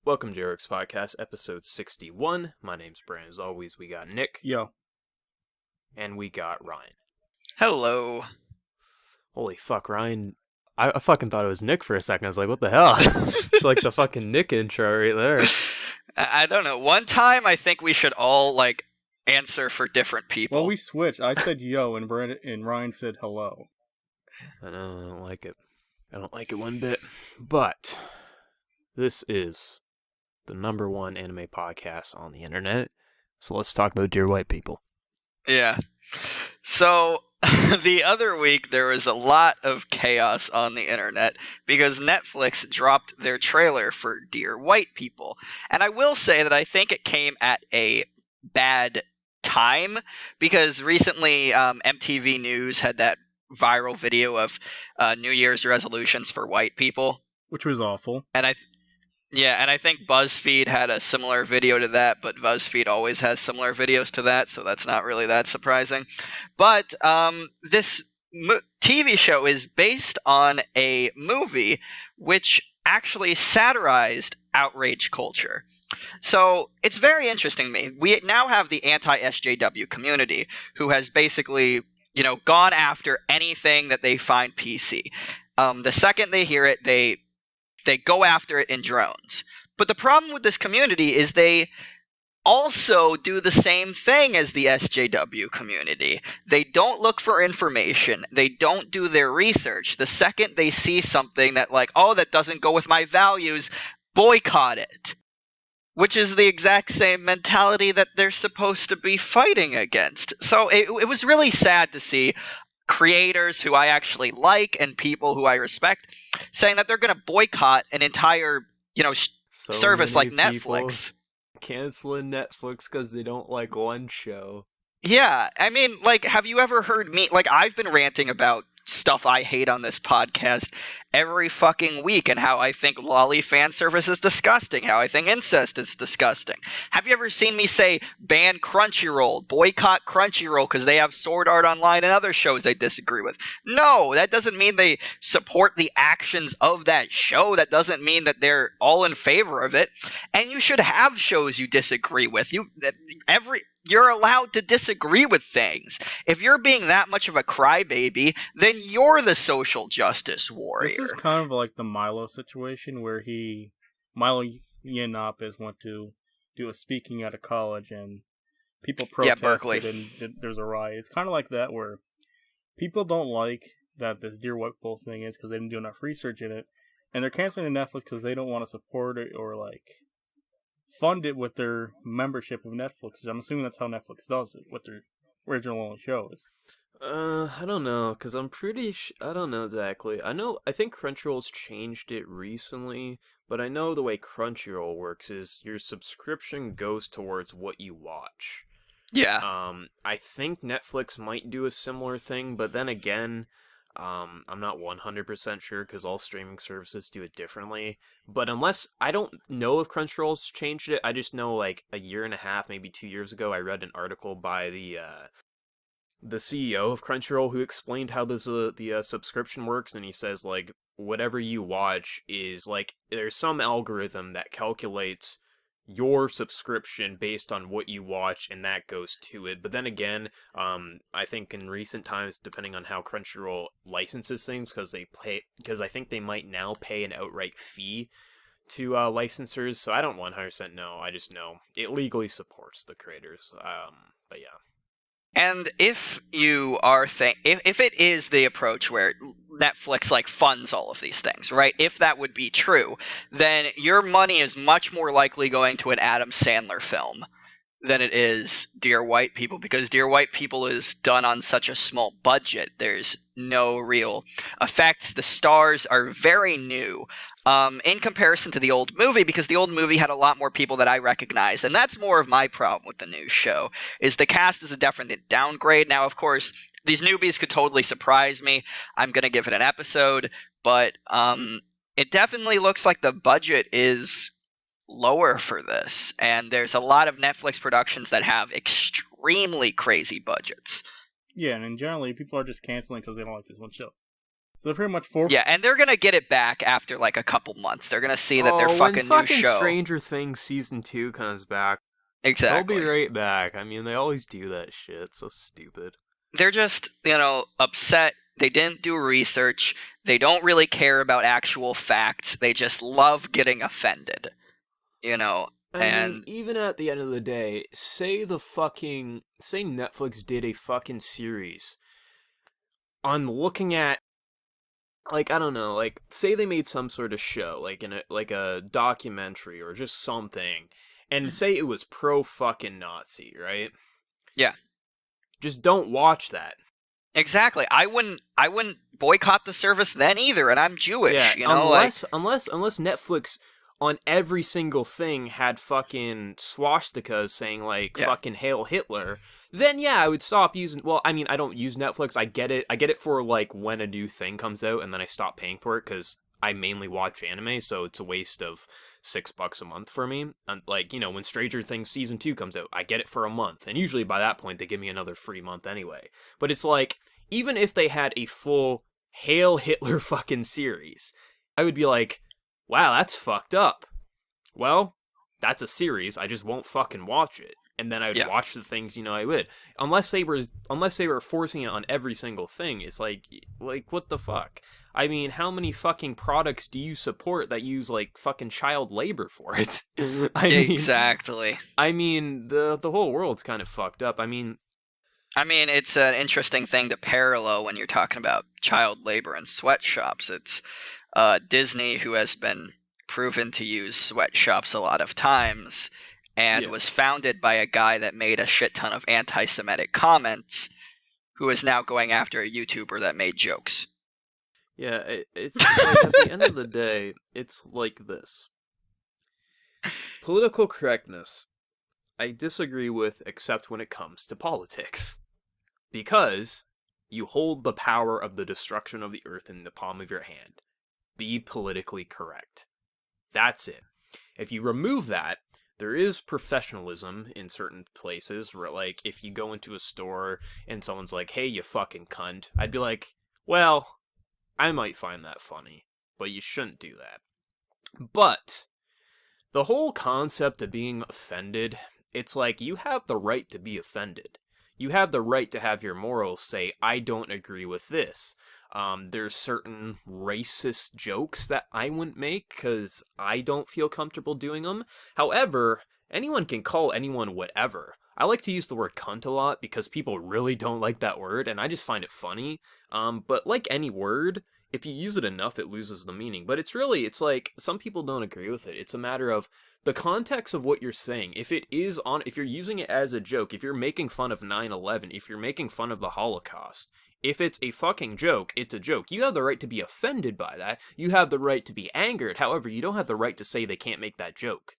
Welcome to Eric's Podcast, episode 61. My name's Brandon. As always, we got Nick. Yo. And we got Ryan. Hello. Holy fuck, Ryan. I fucking thought it was Nick for a second. I was like, what the hell? It's like the fucking Nick intro right there. I don't know. One time I think we should all, answer for different people. Well, we switched. I said yo, and Ryan said hello. I know, I don't like it. I don't like it one bit. But this is the number one anime podcast on the internet. So let's talk about Dear White People. Yeah. So, the other week there was a lot of chaos on the internet because Netflix dropped their trailer for Dear White People. And I will say that I think it came at a bad time because recently MTV News had that viral video of New Year's resolutions for white people. Which was awful. And I think BuzzFeed had a similar video to that, but BuzzFeed always has similar videos to that, so that's not really that surprising. But this TV show is based on a movie which actually satirized outrage culture. So it's very interesting to me. We now have the anti-SJW community who has basically, gone after anything that they find PC. The second they hear it, they go after it in drones. But the problem with this community is they also do the same thing as the SJW community. They don't look for information. They don't do their research. The second they see something that that doesn't go with my values, boycott it. Which is the exact same mentality that they're supposed to be fighting against. So it was really sad to see creators who I actually like and people who I respect saying that they're going to boycott an entire, service like Netflix. Canceling Netflix because they don't like one show. Yeah, I mean, have you ever heard me? I've been ranting about stuff I hate on this podcast every fucking week and how I think lolly fan service is disgusting, how I think incest is disgusting. Have you ever seen me say ban Crunchyroll, boycott Crunchyroll because they have Sword Art Online and other shows I disagree with? No, that doesn't mean they support the actions of that show. That doesn't mean that they're all in favor of it. And you should have shows you disagree with. You're allowed to disagree with things. If you're being that much of a crybaby, then you're the social justice warrior. This is kind of like the Milo situation where Milo Yiannopoulos went to do a speaking at a college and people protested Berkeley. And there's a riot. It's kind of like that where people don't like that this Dear White People thing is because they didn't do enough research in it. And they're canceling Netflix because they don't want to support it or fund it with their membership of Netflix. I'm assuming that's how Netflix does it with their original only shows. I don't know, because I'm pretty I don't know exactly. I think Crunchyroll's changed it recently, but I know the way Crunchyroll works is your subscription goes towards what you watch. Yeah. I think Netflix might do a similar thing, but then again, I'm not 100% sure because all streaming services do it differently. But I don't know if Crunchyroll's changed it. I just know a year and a half, maybe 2 years ago, I read an article by the CEO of Crunchyroll who explained how the subscription works, and he says whatever you watch is there's some algorithm that calculates your subscription based on what you watch, and that goes to it. But then again, I think in recent times, depending on how Crunchyroll licenses things, because I think they might now pay an outright fee to licensors, so I don't 100% know. I just know it legally supports the creators. But yeah. And if you are if it is the approach where Netflix funds all of these things, right? If that would be true, then your money is much more likely going to an Adam Sandler film than it is Dear White People, because Dear White People is done on such a small budget. There's no real effects. The stars are very new in comparison to the old movie, because the old movie had a lot more people that I recognize, and that's more of my problem with the new show, is the cast is a definite downgrade. Now, of course, these newbies could totally surprise me. I'm going to give it an episode, but it definitely looks like the budget is lower for this, and there's a lot of Netflix productions that have extremely crazy budgets. Yeah, and generally people are just canceling because they don't like this one show. So they're pretty much for. Yeah, and they're gonna get it back after like a couple months. They're gonna see that their when fucking new show. Stranger Things season 2 comes back, Exactly. they'll be right back. I mean, they always do that shit. It's so stupid. They're just, upset. They didn't do research. They don't really care about actual facts. They just love getting offended. I mean, even at the end of the day, say Netflix did a fucking series on looking at, like, I don't know, like, say they made some sort of show, like a documentary or just something, and say it was pro-fucking Nazi, right? Yeah. Just don't watch that. Exactly. I wouldn't boycott the service then either, and I'm Jewish, unless Netflix on every single thing had fucking swastikas saying, like, fucking Hail Hitler, then yeah, I would stop using. Well, I mean, I don't use Netflix. I get it for like when a new thing comes out, and then I stop paying for it because I mainly watch anime, so it's a waste of $6 a month for me. And like, when Stranger Things season 2 comes out, I get it for a month, and usually by that point they give me another free month anyway. But it's like, even if they had a full Hail Hitler fucking series, I would be like, wow, that's fucked up. Well, that's a series. I just won't fucking watch it. And then I would watch the things, I would. Unless they were forcing it on every single thing, it's like what the fuck? I mean, how many fucking products do you support that use like fucking child labor for it? Exactly. I mean, the whole world's kind of fucked up. I mean, it's an interesting thing to parallel when you're talking about child labor in sweatshops. It's Disney, who has been proven to use sweatshops a lot of times, and was founded by a guy that made a shit ton of anti-Semitic comments, who is now going after a YouTuber that made jokes. Yeah, it's like at the end of the day, it's like this. Political correctness, I disagree with, except when it comes to politics. Because you hold the power of the destruction of the earth in the palm of your hand. Be politically correct. That's it. If you remove that, there is professionalism in certain places where, like, if you go into a store and someone's like, hey, you fucking cunt, I'd be like, well, I might find that funny, but you shouldn't do that. But the whole concept of being offended, it's like you have the right to be offended. You have the right to have your morals say, I don't agree with this. There's certain racist jokes that I wouldn't make because I don't feel comfortable doing them. However, anyone can call anyone whatever. I like to use the word cunt a lot because people really don't like that word, and I just find it funny. But like any word, if you use it enough, it loses the meaning. But it's like, some people don't agree with it. It's a matter of the context of what you're saying. If you're using it as a joke, if you're making fun of 9/11, if you're making fun of the Holocaust, if it's a fucking joke, it's a joke. You have the right to be offended by that. You have the right to be angered. However, you don't have the right to say they can't make that joke.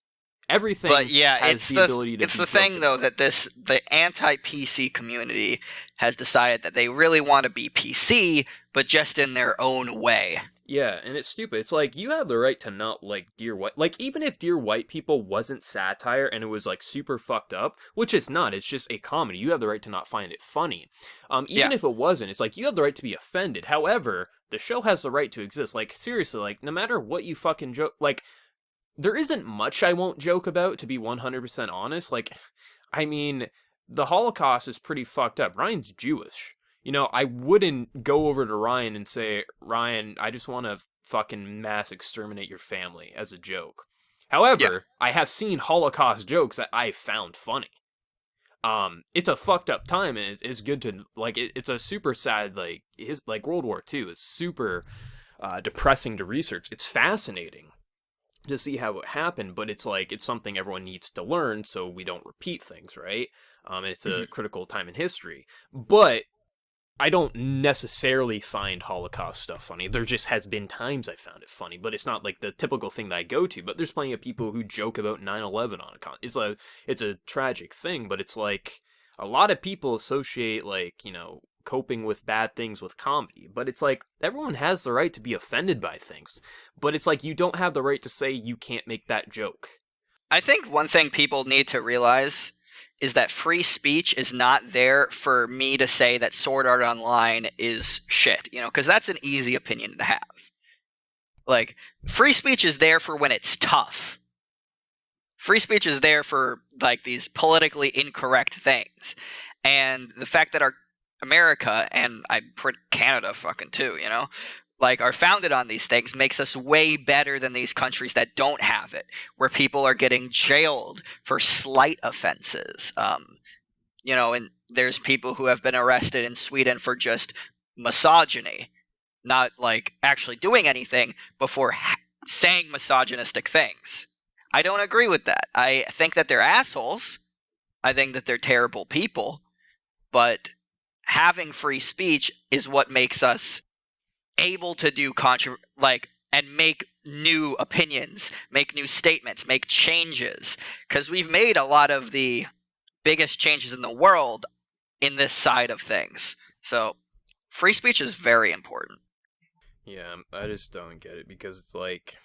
Everything has the ability to be It's the thing, though, that the anti-PC community has decided that they really want to be PC, but just in their own way. Yeah, and it's stupid. It's like, you have the right to not like Dear White. Like, even if Dear White People wasn't satire and it was, like, super fucked up, which it's not, it's just a comedy, you have the right to not find it funny. Even if it wasn't, it's like, you have the right to be offended. However, the show has the right to exist. Like, seriously, like, no matter what you fucking joke, like, there isn't much I won't joke about, to be 100% honest. Like, I mean, the Holocaust is pretty fucked up. Ryan's Jewish. I wouldn't go over to Ryan and say, Ryan, I just want to fucking mass exterminate your family, as a joke. However, I have seen Holocaust jokes that I found funny. It's a fucked up time, and it's good to, like, it's a super sad, like World War II is super depressing to research. It's fascinating to see how it happened, but it's like, it's something everyone needs to learn so we don't repeat things, right? It's a critical time in history. But I don't necessarily find Holocaust stuff funny. There just has been times I found it funny, but it's not like the typical thing that I go to. But there's plenty of people who joke about 9/11 on a con. It's a tragic thing, but it's like, a lot of people associate, like, coping with bad things with comedy. But it's like, everyone has the right to be offended by things. But it's like, you don't have the right to say you can't make that joke. I think one thing people need to realize is that free speech is not there for me to say that Sword Art Online is shit, because that's an easy opinion to have. Like, free speech is there for when it's tough. Free speech is there for, like, these politically incorrect things. And the fact that our America, and Canada fucking too, like, are founded on these things makes us way better than these countries that don't have it, where people are getting jailed for slight offenses. And there's people who have been arrested in Sweden for just misogyny, not like actually doing anything before saying misogynistic things. I don't agree with that. I think that they're assholes. I think that they're terrible people, but having free speech is what makes us able to do and make new opinions, make new statements, make changes, because we've made a lot of the biggest changes in the world in this side of things. So free speech is very important. Yeah, I just don't get it, because it's like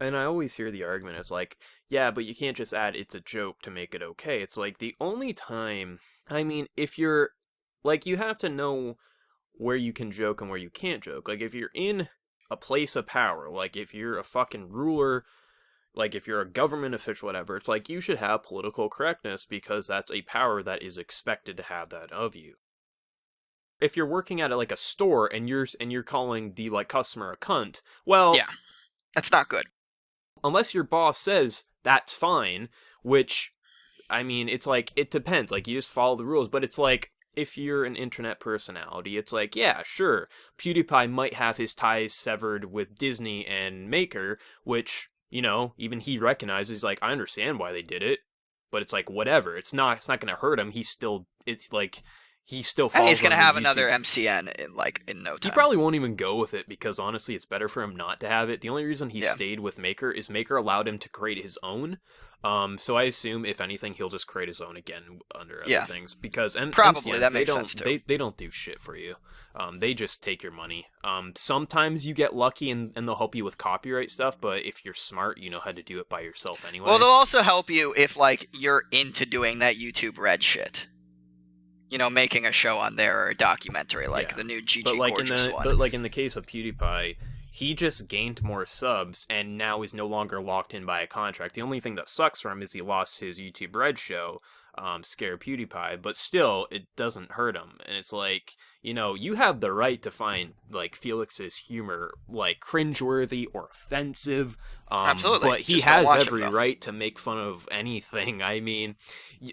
and I always hear the argument, it's like, yeah, but you can't just add it's a joke to make it okay. It's like, the only time, I mean, if you're like, you have to know where you can joke and where you can't joke. Like, if you're in a place of power, like if you're a fucking ruler, like if you're a government official, whatever, it's like, you should have political correctness, because that's a power that is expected to have that of you. If you're working at like a store and you're calling the like customer a cunt, well, yeah, that's not good. Unless your boss says that's fine, which, I mean, it's like, it depends. Like, you just follow the rules, but it's like, if you're an internet personality, it's like, yeah, sure, PewDiePie might have his ties severed with Disney and Maker, which, even he recognizes, like, I understand why they did it, but it's like, whatever, it's not going to hurt him. He still falls. And he's going to have YouTube. Another MCN in no time. He probably won't even go with it, because honestly, it's better for him not to have it. The only reason he stayed with Maker is Maker allowed him to create his own. So I assume, if anything, he'll just create his own again under other things, because probably MCNs, that makes sense too. They don't do shit for you. They just take your money. Sometimes you get lucky and they'll help you with copyright stuff, but if you're smart, you know how to do it by yourself anyway. Well, they'll also help you if you're into doing that YouTube Red shit. Making a show on there or a documentary the new GG Gorgeous one. But like in the case of PewDiePie, he just gained more subs and now is no longer locked in by a contract. The only thing that sucks for him is he lost his YouTube Red show, Scare PewDiePie, but still, it doesn't hurt him. And it's like, you have the right to find, like, Felix's humor, like, cringeworthy or offensive. Absolutely. But he has every right to make fun of anything. I mean,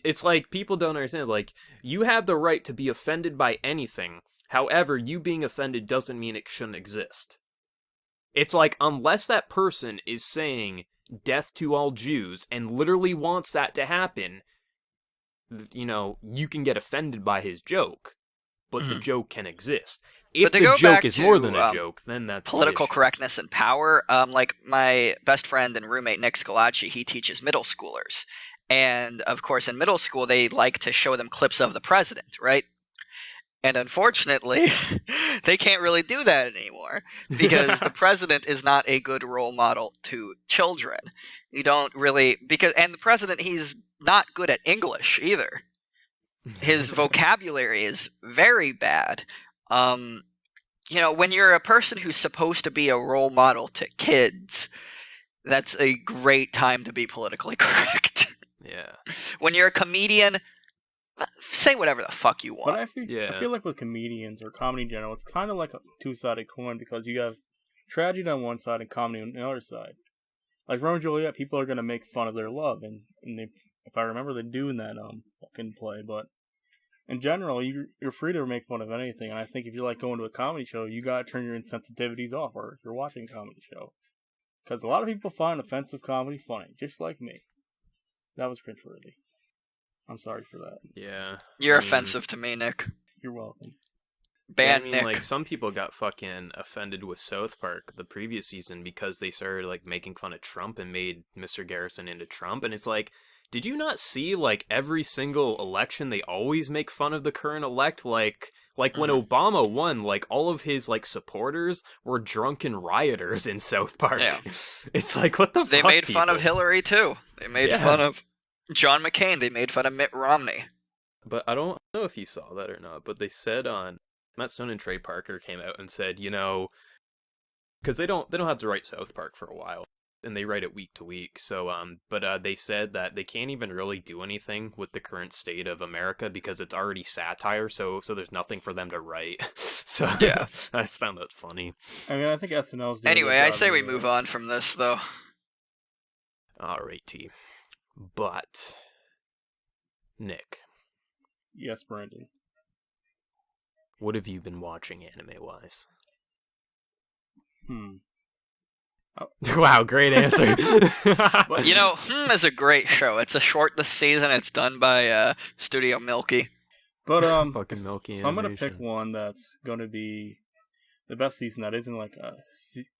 it's like, people don't understand, like, you have the right to be offended by anything. However, you being offended doesn't mean it shouldn't exist. It's like, unless that person is saying death to all Jews and literally wants that to happen, you can get offended by his joke, but the joke can exist. If the joke is more than a joke, then that's political correctness and power. Like, my best friend and roommate Nick Scalacci, he teaches middle schoolers, and of course in middle school they like to show them clips of the president, right? And unfortunately, they can't really do that anymore, because the president is not a good role model to children. You don't really, and the president, he's not good at English either. His vocabulary is very bad. When you're a person who's supposed to be a role model to kids, that's a great time to be politically correct. Yeah. When you're a comedian, say whatever the fuck you want. But I feel like with comedians or comedy in general, it's kind of like a two-sided coin, because you have tragedy on one side and comedy on the other side. Like Romeo and Juliet, people are gonna make fun of their love, and if I remember, they do in that fucking play. But in general, you're free to make fun of anything, and I think if you like going to a comedy show, you gotta turn your insensitivities off, or if you're watching a comedy show, because a lot of people find offensive comedy funny, just like me. That was cringeworthy. I'm sorry for that. Yeah. You're offensive to me, Nick. You're welcome. Nick. Like, some people got fucking offended with South Park the previous season because they started, like, making fun of Trump and made Mr. Garrison into Trump, and it's like, did you not see, like, every single election they always make fun of the current elect? Like when Obama won, like, all of his, like, supporters were drunken rioters in South Park. Yeah. It's like, what the fuck, They made fun of people? Hillary, too. They made fun of John McCain. They made fun of Mitt Romney. But I don't know if you saw that or not, but they said on Matt Stone and Trey Parker came out and said, you know, because they don't have to write South Park for a while, and they write it week to week. So but they said that they can't even really do anything with the current state of America because it's already satire. So there's nothing for them to write. So Yeah. I just found that funny. I mean, I think SNL's doing Anyway, a good I job say we of, move on from this, though. All right, T. But Nick, Yes, Brandon. what have you been watching anime-wise? Wow, great answer. You know, is a great show. It's a short this season. It's done by Studio Milky. But fucking Milky so I'm gonna Animation. pick one that's gonna be the best season that isn't like a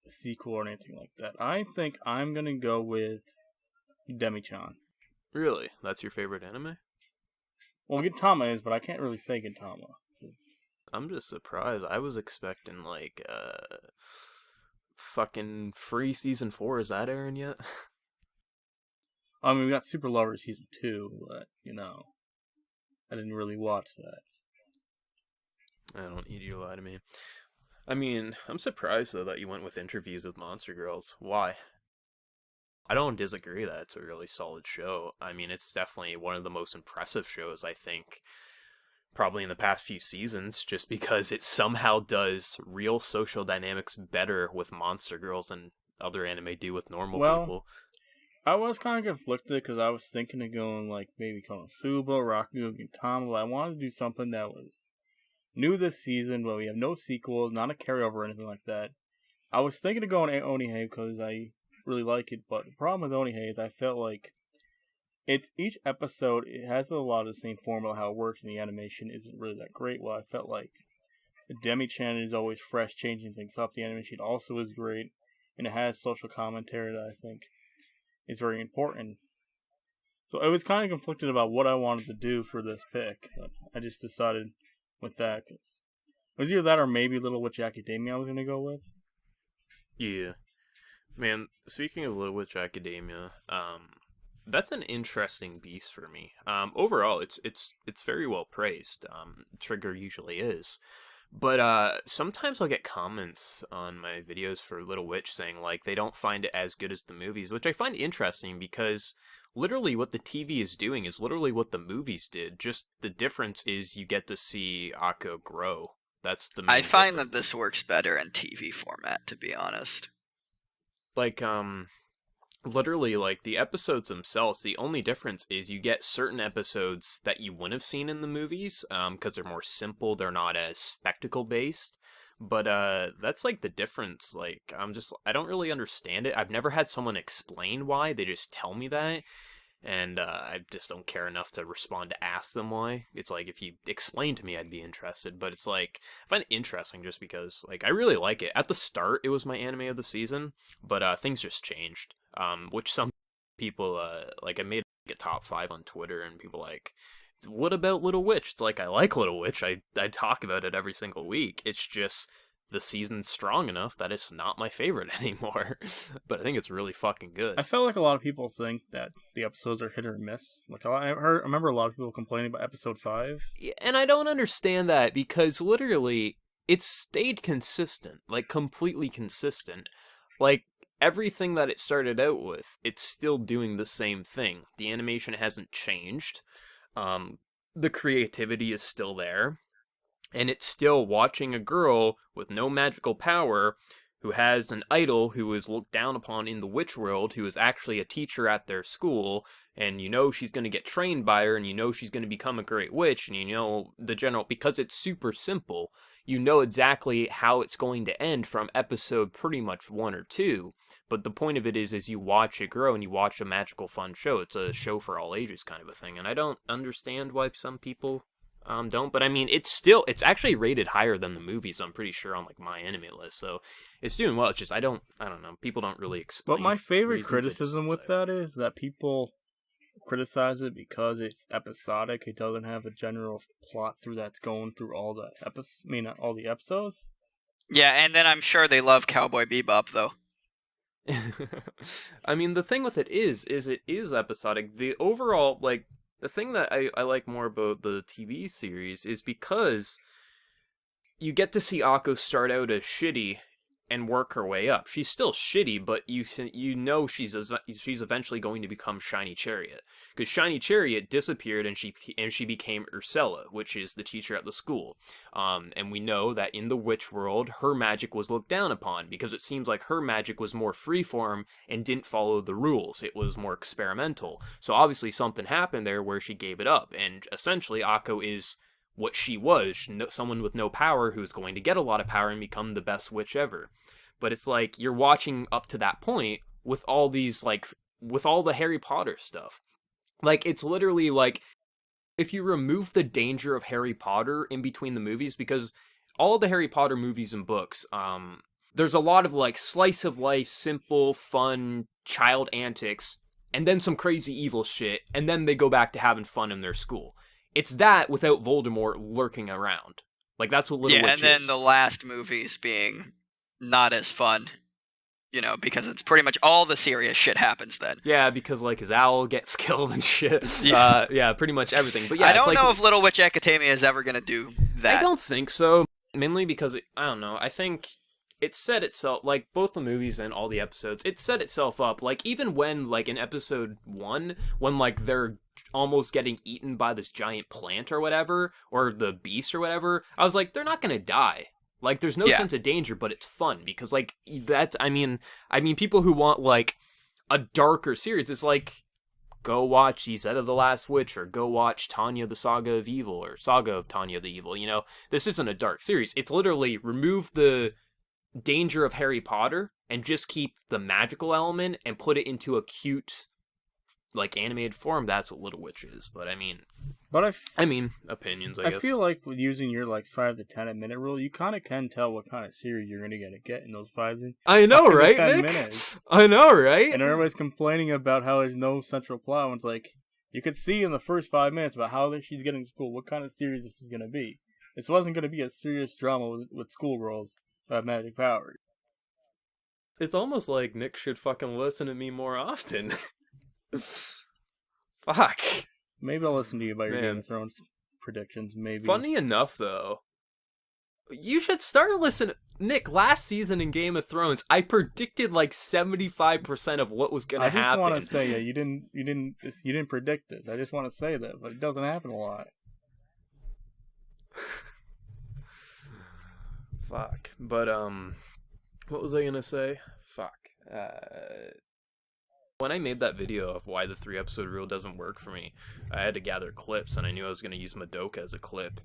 sequel or anything like that. I think I'm gonna go with Demi-chan. Really? That's your favorite anime? Well, Gintama is, but I can't really say Gintama. I'm just surprised. I was expecting, like, fucking Free Season 4. Is that airing yet? I mean, we got Super Lover Season 2, but, you know, I didn't really watch that. I don't need you to lie to me. I mean, I'm surprised, though, that you went with Interviews with Monster Girls. Why? I don't disagree that it's a really solid show. I mean, it's definitely one of the most impressive shows, I think, probably in the past few seasons, just because it somehow does real social dynamics better with Monster Girls than other anime do with normal people. I was kind of conflicted because I was thinking of going like maybe Konosuba, Rakugo, Gintama, but I wanted to do something that was new this season, but we have no sequels, not a carryover or anything like that. I was thinking of going Onihei because I really like it, but the problem with Onihei is I felt like it's each episode, it has a lot of the same formula, how it works, and the animation isn't really that great. Well, I felt like Demi-chan is always fresh, changing things up. The animation also is great, and it has social commentary that I think is very important. So I was kind of conflicted about what I wanted to do for this pick, but I just decided with that, because it was either that or maybe Little Witch Academia I was going to go with. Yeah. Man, speaking of Little Witch Academia, that's an interesting beast for me. Overall, it's very well praised. Trigger usually is. But sometimes I'll get comments on my videos for Little Witch saying, like, they don't find it as good as the movies, which I find interesting because literally what the TV is doing is literally what the movies did. Just the difference is you get to see Akko grow. That's the main I find difference. that this works better in TV format, to be honest. Like, literally, like, the episodes themselves, the only difference is you get certain episodes that you wouldn't have seen in the movies, because they're more simple, they're not as spectacle-based, but, that's, like, the difference. Like, I don't really understand it. I've never had someone explain why, they just tell me that, and, I just don't care enough to respond to ask them why. It's like, if you explain to me, I'd be interested, but it's like, I find it interesting just because, like, I really like it. At the start, it was my anime of the season, but, things just changed. Which some people, like, I made a top 5 on Twitter, and people like, what about Little Witch? It's like, I like Little Witch, I talk about it every single week, it's just, the season's strong enough that it's not my favorite anymore, but I think it's really fucking good. I felt like a lot of people think that the episodes are hit or miss. Like, I remember a lot of people complaining about episode 5. Yeah, and I don't understand that, because literally, it's stayed consistent, like, completely consistent. Like, everything that it started out with, it's still doing the same thing. The animation hasn't changed. The creativity is still there. And it's still watching a girl with no magical power who has an idol who is looked down upon in the witch world, who is actually a teacher at their school, and you know she's going to get trained by her, and you know she's going to become a great witch, and you know the general, because it's super simple, you know exactly how it's going to end from episode pretty much 1 or 2, but the point of it is you watch it grow, and you watch a magical fun show. It's a show for all ages kind of a thing, and I don't understand why some people don't, but I mean, it's actually rated higher than the movies, I'm pretty sure, on like my anime list, so it's doing well. It's just, I don't know, people don't really explain. But my favorite reasons, criticism with that is that people criticize it because it's episodic. It doesn't have a general plot through that's going through all the all the episodes. Yeah, and then I'm sure they love Cowboy Bebop though. I mean, the thing with it is it is episodic. The overall, like, the thing that I like more about the TV series is because you get to see Akko start out as shitty and work her way up. She's still shitty, but you know she's eventually going to become Shiny Chariot, because Shiny Chariot disappeared and she became Ursula, which is the teacher at the school. And we know that in the witch world, her magic was looked down upon because it seems like her magic was more freeform and didn't follow the rules. It was more experimental. So obviously something happened there where she gave it up, and essentially Akko is what she was, someone with no power who's going to get a lot of power and become the best witch ever. But it's like, you're watching up to that point with all these, like, with all the Harry Potter stuff. Like, it's literally like, if you remove the danger of Harry Potter in between the movies, because all the Harry Potter movies and books, there's a lot of, like, slice of life, simple, fun, child antics, and then some crazy evil shit, and then they go back to having fun in their school. It's that without Voldemort lurking around. Like, that's what Little Witch is. Yeah, and then the last movies being not as fun, you know, because it's pretty much all the serious shit happens then. Yeah, because, like, his owl gets killed and shit. Yeah, yeah, pretty much everything. But yeah, I don't it's know if Little Witch Academia is ever going to do that. I don't think so. Mainly because, I don't know, I think it set itself, like, both the movies and all the episodes, it set itself up. Like, even when, like, in episode 1, when, like, they're almost getting eaten by this giant plant or whatever, or the beast or whatever, I was like, they're not gonna die. Like, there's no sense of danger, but it's fun, because, like, that's, I mean, people who want, like, a darker series, it's like, go watch Zeta the Last Witch, or go watch Tanya the Saga of Evil, or Saga of Tanya the Evil, you know? This isn't a dark series. It's literally remove the danger of Harry Potter and just keep the magical element and put it into a cute, like, animated form. That's what Little Witch is. But I mean, opinions. I guess. I feel like with using your like 5 to 10 minute rule, you kind of can tell what kind of series you're gonna get in those 5 I know, right, 10 Nick? minutes. I know, right? And everybody's complaining about how there's no central plot. And it's like, you could see in the first 5 minutes about how she's getting to school, what kind of series this is gonna be. This wasn't gonna be a serious drama with schoolgirls who have magic powers. It's almost like Nick should fucking listen to me more often. Fuck. Maybe I'll listen to you about your Game of Thrones predictions, maybe. Funny enough, though, you should start listening. Nick, last season in Game of Thrones, I predicted like 75% of what was gonna happen. I just want to say, yeah, you didn't predict this. I just want to say that, but it doesn't happen a lot. Fuck. But what was I gonna say? Fuck. When I made that video of why the 3-episode rule doesn't work for me, I had to gather clips, and I knew I was going to use Madoka as a clip.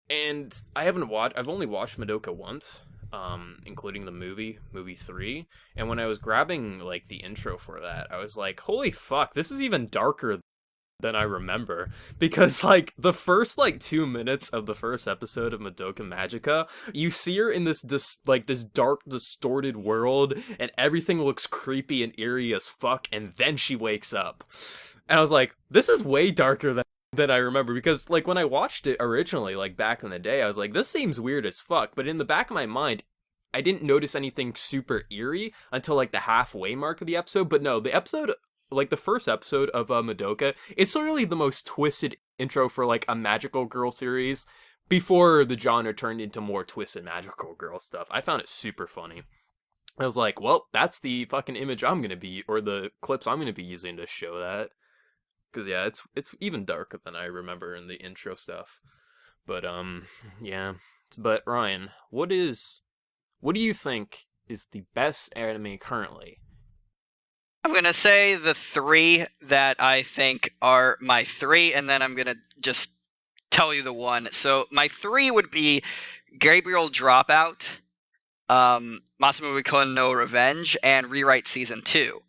And I've only watched Madoka once, including the movie 3, and when I was grabbing, like, the intro for that, I was like, holy fuck, this is even darker than I remember, because, like, the first, like, 2 minutes of the first episode of Madoka Magica, you see her in this dark, distorted world, and everything looks creepy and eerie as fuck, and then she wakes up. And I was like, this is way darker than I remember, because, like, when I watched it originally, like, back in the day, I was like, this seems weird as fuck, but in the back of my mind, I didn't notice anything super eerie until, like, the halfway mark of the episode, but no, the episode, like, the first episode of Madoka, it's literally the most twisted intro for, like, a magical girl series before the genre turned into more twisted magical girl stuff. I found it super funny. I was like, well, that's the fucking image I'm gonna be, or the clips I'm gonna be using to show that. Because, yeah, it's even darker than I remember in the intro stuff. But, yeah. But, Ryan, what do you think is the best anime currently? I'm going to say the 3 that I think are my 3, and then I'm going to just tell you the one. So my 3 would be Gabriel Dropout, Masamune Kun no Revenge, and Rewrite Season 2.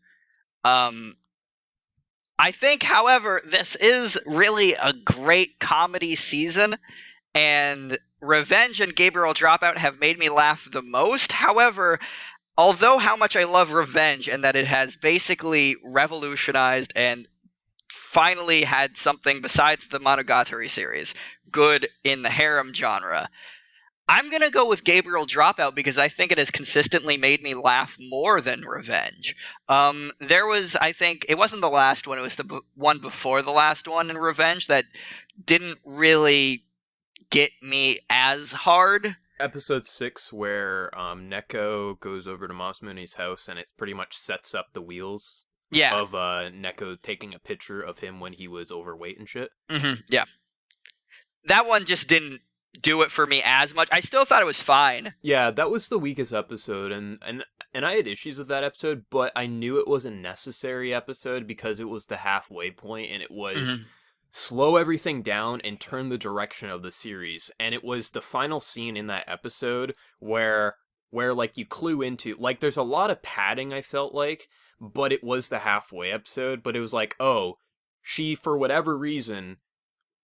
I think, however, this is really a great comedy season, and Revenge and Gabriel Dropout have made me laugh the most. However, although how much I love Revenge and that it has basically revolutionized and finally had something besides the Monogatari series good in the harem genre. I'm going to go with Gabriel Dropout because I think it has consistently made me laugh more than Revenge. There was, I think, it wasn't the last one, it was the one before the last one in Revenge that didn't really get me as hard. Episode 6, where Neko goes over to Masamune's house, and it pretty much sets up the wheels of Neko taking a picture of him when he was overweight and shit. Yeah. That one just didn't do it for me as much. I still thought it was fine. Yeah, that was the weakest episode, and I had issues with that episode, but I knew it was a necessary episode because it was the halfway point, and it was slow everything down and turn the direction of the series. And it was the final scene in that episode where like you clue into, like, there's a lot of padding, I felt like, but it was the halfway episode. But it was like, oh, she, for whatever reason,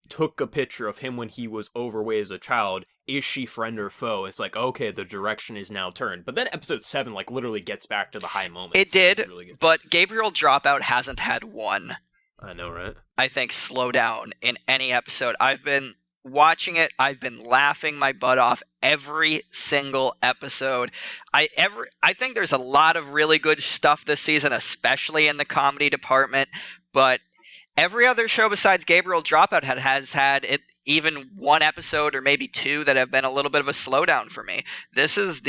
took a picture of him when he was overweight as a child. Is she friend or foe? It's like, okay, the direction is now turned. But then episode 7 like literally gets back to the high moment. It did, really, but Gabriel Dropout hasn't had one, I know, right? I think, slow down in any episode. I've been watching it, I've been laughing my butt off every single episode. I think there's a lot of really good stuff this season, especially in the comedy department, but every other show besides Gabriel Dropout has had even one episode or maybe two that have been a little bit of a slowdown for me. This is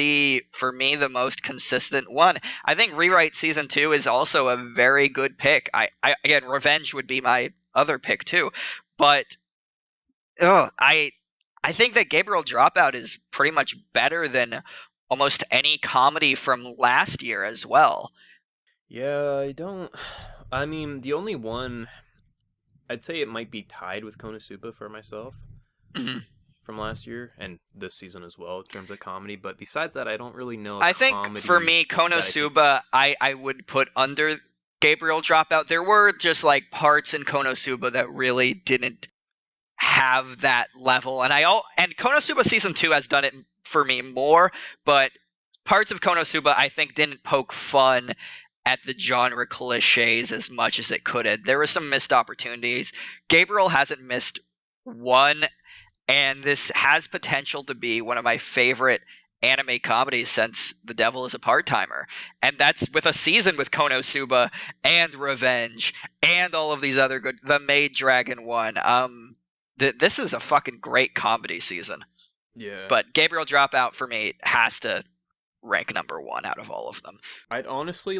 for me, the most consistent one. I think Rewrite Season 2 is also a very good pick. Again, Revenge would be my other pick too. But I think that Gabriel Dropout is pretty much better than almost any comedy from last year as well. Yeah, I mean, the only one, I'd say it might be tied with Konosuba for myself from last year and this season as well in terms of comedy. But besides that, I don't really know. I think for me, Konosuba, I would put under Gabriel Dropout. There were just like parts in Konosuba that really didn't have that level, and Konosuba Season 2 has done it for me more. But parts of Konosuba, I think, didn't poke fun at the genre cliches as much as it could have. There were some missed opportunities. Gabriel hasn't missed one, and this has potential to be one of my favorite anime comedies since The Devil is a Part-Timer. And that's with a season with Konosuba and Revenge and all of these other good, the Maid Dragon one. This is a fucking great comedy season. Yeah. But Gabriel Dropout for me has to rank number 1 out of all of them. I'd honestly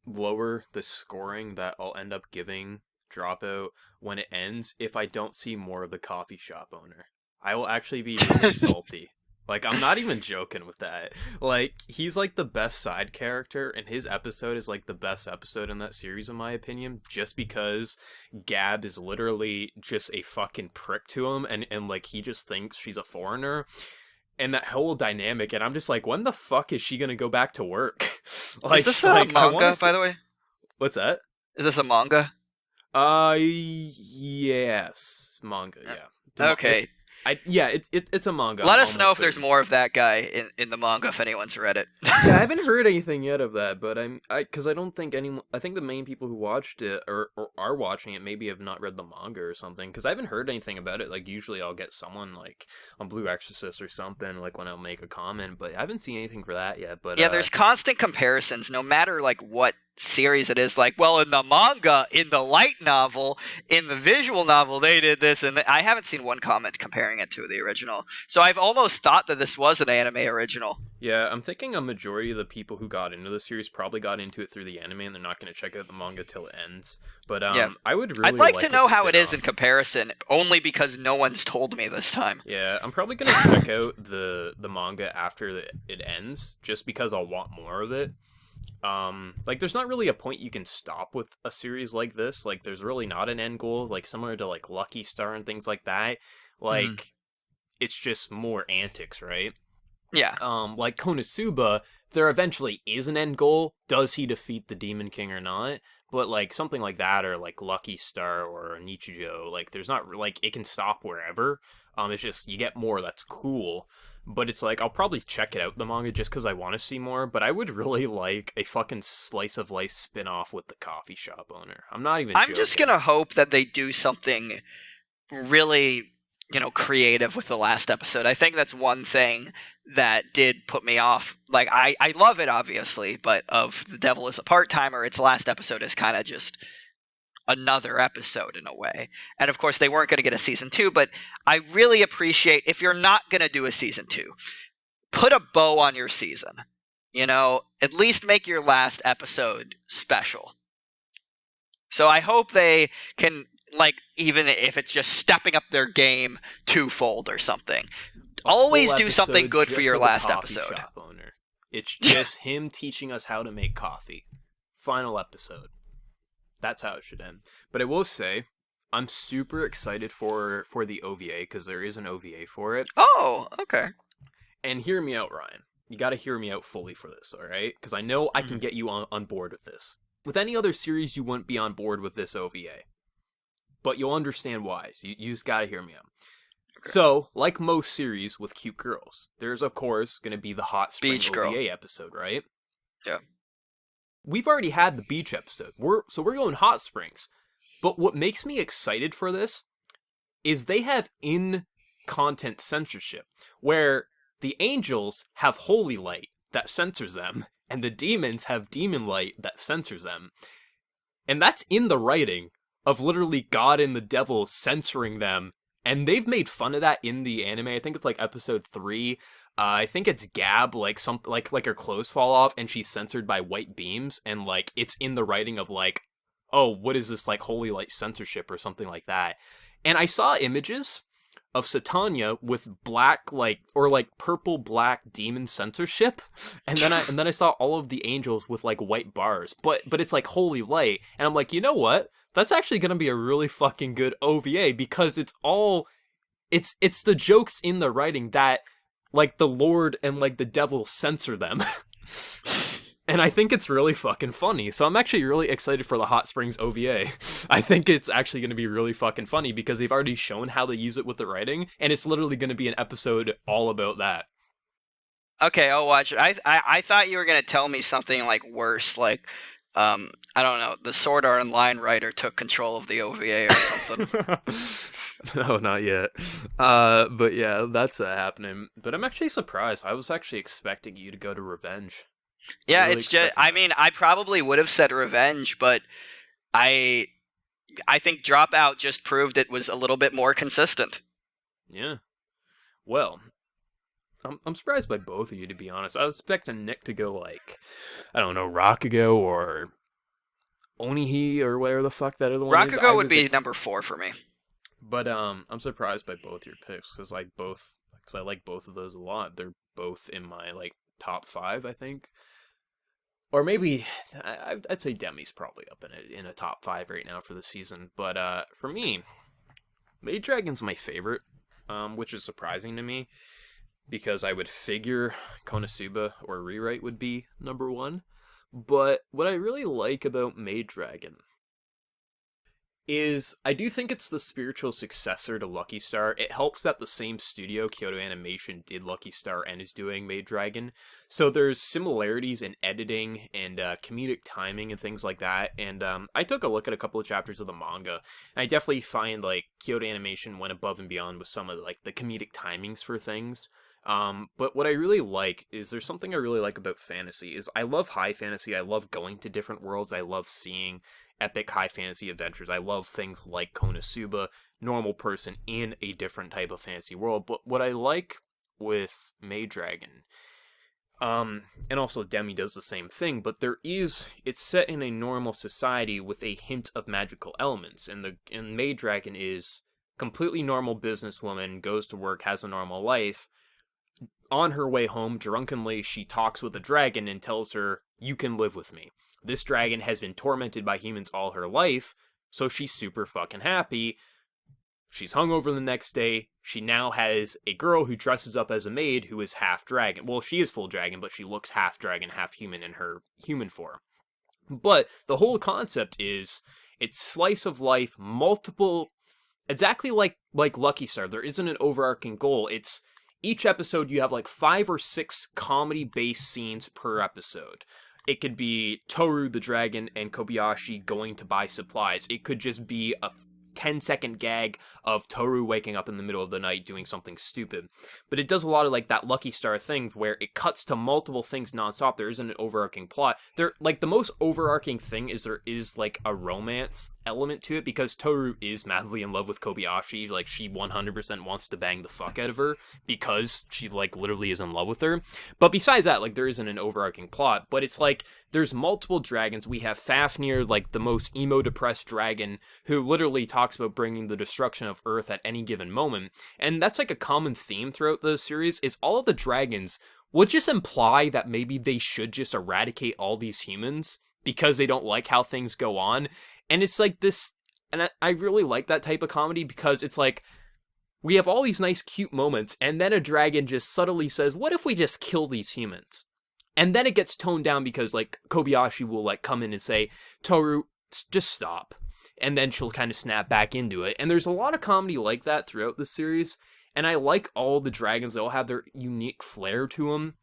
lower the scoring that I'll end up giving Dropout when it ends if I don't see more of the coffee shop owner. I will actually be really salty. Like, I'm not even joking with that. Like, he's like the best side character, and his episode is like the best episode in that series in my opinion, just because Gab is literally just a fucking prick to him, and like he just thinks she's a foreigner. And that whole dynamic, and I'm just like, when the fuck is she gonna go back to work? Is this a manga, by the way? What's that? Is this a manga? Yes, manga. Yeah. Okay. It's a manga. Let us know if there's more of that guy in the manga if anyone's read it. Yeah, I haven't heard anything yet of that, but because I don't think anyone. I think the main people who watched it or are watching it maybe have not read the manga or something. Because I haven't heard anything about it. Like usually I'll get someone like on Blue Exorcist or something like when I'll make a comment, but I haven't seen anything for that yet. But yeah, there's constant comparisons, no matter like what series it is. Like, well, in the manga, in the light novel, in the visual novel, they did this, and I haven't seen one comment comparing it to the original. So I've almost thought that this was an anime original. Yeah, I'm thinking a majority of the people who got into the series probably got into it through the anime, and they're not going to check out the manga till it ends. But yeah. I would really I'd like to know how it is in comparison, only because no one's told me this time. Yeah, I'm probably going to check out the manga after it ends, just because I'll want more of it. Like, there's not really a point you can stop with a series like this. Like, there's really not an end goal, like similar to like Lucky Star and things like that. Like, it's just more antics, right? Yeah. Like Konosuba, there eventually is an end goal. Does he defeat the Demon King or not? But like something like that, or like Lucky Star or Nichijou, like there's not like it can stop wherever. It's just you get more. That's cool. But it's like I'll probably check it out the manga just because I want to see more. But I would really like a fucking slice of life spin-off with the coffee shop owner. I'm not even. I'm just gonna hope that they do something really, creative with the last episode. I think that's one thing that did put me off. Like I love it obviously, but of The Devil is a Part-Timer, its last episode is kind of just another episode in a way. And of course they weren't going to get a season 2, but I really appreciate if you're not going to do a season 2, put a bow on your season. At least make your last episode special. So I hope they can, like, even if it's just stepping up their game twofold or something, always do something good for your last episode. Shop owner. It's just him teaching us how to make coffee. Final episode. That's how it should end. But I will say, I'm super excited for the OVA, because there is an OVA for it. Oh, okay. And hear me out, Ryan. You gotta hear me out fully for this, alright? Because I know I can get you on board with this. With any other series, you wouldn't be on board with this OVA. But you'll understand why, so you just gotta hear me out. Okay. So, like most series with cute girls, there's, of course, gonna be the Hot Spring Beach OVA girl. episode, right? Yeah. We've already had the beach episode. We're going Hot Springs. But what makes me excited for this is they have in-content censorship, where the angels have holy light that censors them, and the demons have demon light that censors them. And that's in the writing of literally God and the devil censoring them. And they've made fun of that in the anime. I think it's like episode 3. I think it's Gab, like something like her clothes fall off and she's censored by white beams, and like it's in the writing of like, oh, what is this, like holy light censorship or something like that. And I saw images of Satania with black or purple black demon censorship, and then I saw all of the angels with like white bars, but it's like holy light, and I'm like, you know what? That's actually gonna be a really fucking good OVA, because it's the jokes in the writing that like the Lord and like the devil censor them. And I think it's really fucking funny. So I'm actually really excited for the Hot Springs OVA. I think it's actually going to be really fucking funny because they've already shown how they use it with the writing, and it's literally going to be an episode all about that. Okay, I'll watch it. I thought you were going to tell me something like worse, like I don't know, the Sword Art Online writer took control of the OVA or something. No, not yet. But yeah, that's happening. But I'm actually surprised. I was actually expecting you to go to Revenge. Yeah, really it's just, I mean, I probably would have said Revenge, but I think Dropout just proved it was a little bit more consistent. Yeah. Well, I'm surprised by both of you, to be honest. I was expecting Nick to go like, I don't know, Rakugo or Onihi or whatever the fuck that other one is. Rakugo would be number 4 for me. But I'm surprised by both your picks, because I like both of those a lot. They're both in my like top 5, I think. Or maybe I'd say Demi's probably up in a top 5 right now for the season. But for me, Maid Dragon's my favorite, which is surprising to me, because I would figure Konosuba or Rewrite would be number 1. But what I really like about Maid Dragon is I do think it's the spiritual successor to Lucky Star. It helps that the same studio, Kyoto Animation, did Lucky Star and is doing Maid Dragon. So there's similarities in editing and comedic timing and things like that. And I took a look at a couple of chapters of the manga, and I definitely find like Kyoto Animation went above and beyond with some of like the comedic timings for things. But what I really like is there's something I really like about fantasy is I love high fantasy. I love going to different worlds. I love seeing epic high fantasy adventures. I love things like Konosuba, normal person in a different type of fantasy world. But what I like with Maid Dragon, and also Demi does the same thing, but it's set in a normal society with a hint of magical elements. And Maid Dragon is completely normal businesswoman, goes to work, has a normal life. On her way home, drunkenly, she talks with a dragon and tells her, "You can live with me." This dragon has been tormented by humans all her life, so she's super fucking happy. She's hungover the next day. She now has a girl who dresses up as a maid who is half dragon. Well, she is full dragon, but she looks half dragon, half human in her human form. But the whole concept is it's slice of life, multiple, exactly like Lucky Star. There isn't an overarching goal. It's each episode you have like 5 or 6 comedy based scenes per episode. It could be Toru the dragon and Kobayashi going to buy supplies. It could just be a 10-second gag of Toru waking up in the middle of the night doing something stupid. But it does a lot of like that Lucky Star thing where it cuts to multiple things nonstop. There isn't an overarching plot. There, like, the most overarching thing is there is like a romance element to it, because Toru is madly in love with Kobayashi. Like, she 100% wants to bang the fuck out of her because she like literally is in love with her. But besides that, like, there isn't an overarching plot. But it's like there's multiple dragons. We have Fafnir, like the most emo depressed dragon, who literally talks about bringing the destruction of Earth at any given moment. And that's like a common theme throughout the series, is all of the dragons would just imply that maybe they should just eradicate all these humans because they don't like how things go on. And it's like this, and I really like that type of comedy, because it's like, we have all these nice cute moments, and then a dragon just subtly says, what if we just kill these humans? And then it gets toned down because, like, Kobayashi will, like, come in and say, Toru, just stop. And then she'll kind of snap back into it. And there's a lot of comedy like that throughout the series. And I like all the dragons. They all have their unique flair to them.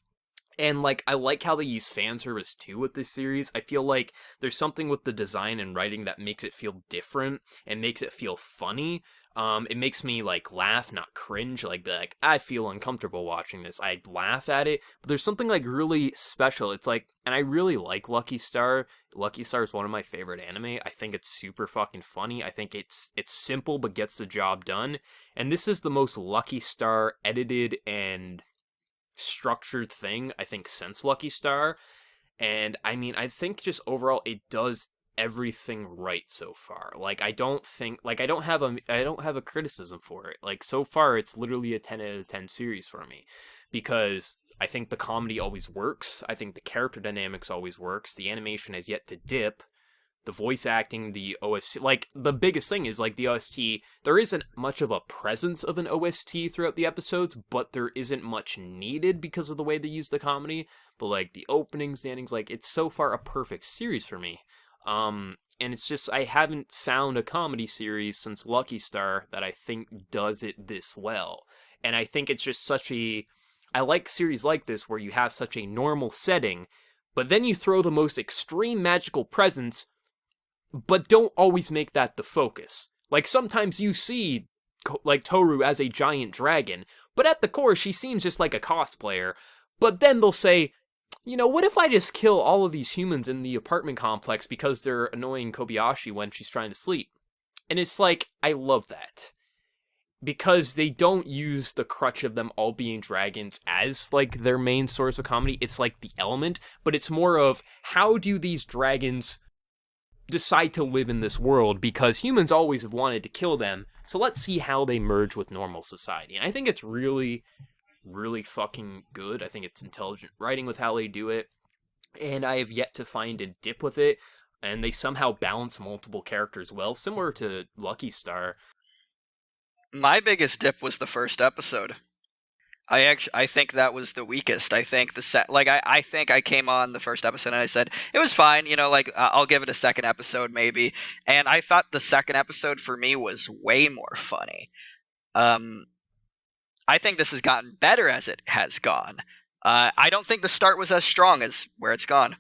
And, like, I like how they use fan service, too, with this series. I feel like there's something with the design and writing that makes it feel different and makes it feel funny. It makes me, like, laugh, not cringe. Like, I feel uncomfortable watching this. I laugh at it, but there's something, like, really special. It's like, and I really like Lucky Star. Lucky Star is one of my favorite anime. I think it's super fucking funny. I think it's simple, but gets the job done. And this is the most Lucky Star edited and structured thing, I think, since Lucky Star. And, I mean, I think just overall it does everything right so far. Like, I don't have a criticism for it. Like, so far it's literally a 10 out of 10 series for me, because I think the comedy always works. I think the character dynamics always works. The animation has yet to dip. The voice acting, the OST, like, the biggest thing is, like, the OST, there isn't much of a presence of an OST throughout the episodes, but there isn't much needed because of the way they use the comedy. But, like, the openings, the endings, like, it's so far a perfect series for me. And it's just, I haven't found a comedy series since Lucky Star that I think does it this well. And I think it's just I like series like this where you have such a normal setting, but then you throw the most extreme magical presence, but don't always make that the focus. Like, sometimes you see, like, Toru as a giant dragon, but at the core she seems just like a cosplayer. But then they'll say, you know, what if I just kill all of these humans in the apartment complex because they're annoying Kobayashi when she's trying to sleep? And it's like, I love that. Because they don't use the crutch of them all being dragons as, like, their main source of comedy. It's like the element, but it's more of, how do these dragons decide to live in this world, because humans always have wanted to kill them, so let's see how they merge with normal society. And I think it's really, really fucking good. I think it's intelligent writing with how they do it, and I have yet to find a dip with it, and they somehow balance multiple characters well, similar to Lucky Star. My biggest dip was the first episode. I think that was the weakest. I think I think I came on the first episode and I said it was fine, you know, like I'll give it a second episode maybe. And I thought the second episode for me was way more funny. I think this has gotten better as it has gone. I don't think the start was as strong as where it's gone.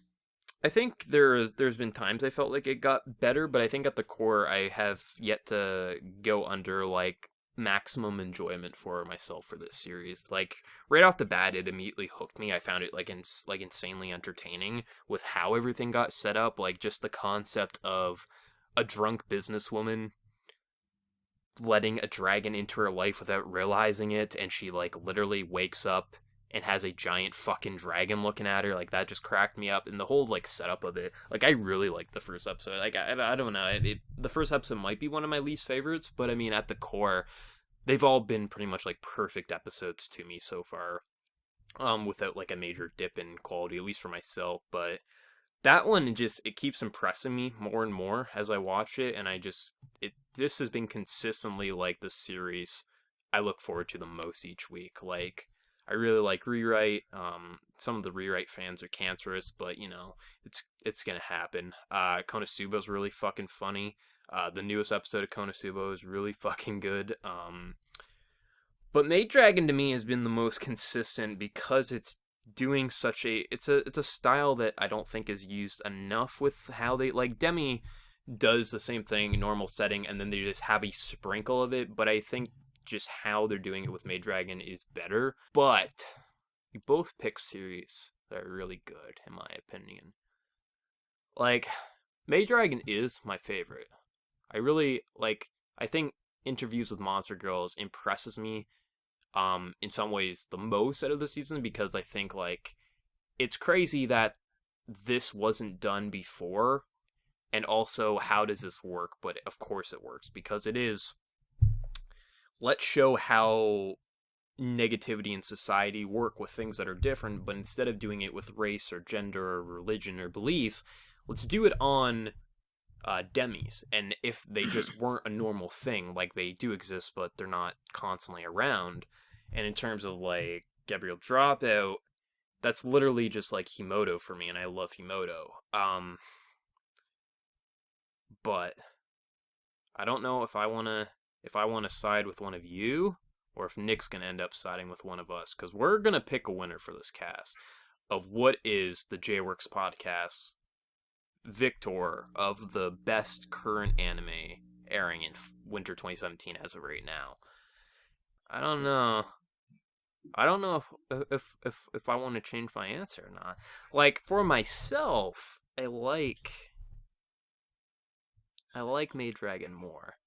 I think there's been times I felt like it got better, but I think at the core I have yet to go under, like, maximum enjoyment for myself for this series. Like, right off the bat, it immediately hooked me. I found it, like, insanely entertaining with how everything got set up. Like, just the concept of a drunk businesswoman letting a dragon into her life without realizing it, and she, like, literally wakes up and has a giant fucking dragon looking at her. Like, that just cracked me up. And the whole, like, setup of it, like, I really liked the first episode. Like, I don't know, the first episode might be one of my least favorites, but I mean, at the core, they've all been pretty much, like, perfect episodes to me so far, without, like, a major dip in quality, at least for myself. But that one, it keeps impressing me more and more as I watch it, and this has been consistently, like, the series I look forward to the most each week. Like, I really like Rewrite. Some of the Rewrite fans are cancerous, but it's gonna happen. Konosuba's really fucking funny. The newest episode of Konosuba is really fucking good. But Maid Dragon to me has been the most consistent because it's doing such it's a style that I don't think is used enough with how they like Demi does the same thing in normal setting and then they just have a sprinkle of it, but I think just how they're doing it with Maid Dragon is better. But you both pick series that are really good in my opinion. Like Maid Dragon is my favorite. I really I think Interviews with Monster Girls impresses me in some ways the most out of the season because I think it's crazy that this wasn't done before, and also how does this work? But of course it works because it is, let's show how negativity in society work with things that are different, but instead of doing it with race or gender or religion or belief, let's do it on demis. And if they just weren't a normal thing, they do exist but they're not constantly around. And in terms of Gabriel Dropout, that's literally just Himoto for me, and I love Himoto. But I don't know if I wanna side with one of you or if Nick's gonna end up siding with one of us, because we're gonna pick a winner for this cast of what is the JWorks podcast victor of the best current anime airing in winter 2017 as of right now. I don't know if I want to change my answer or not. For myself, I like Maid Dragon more.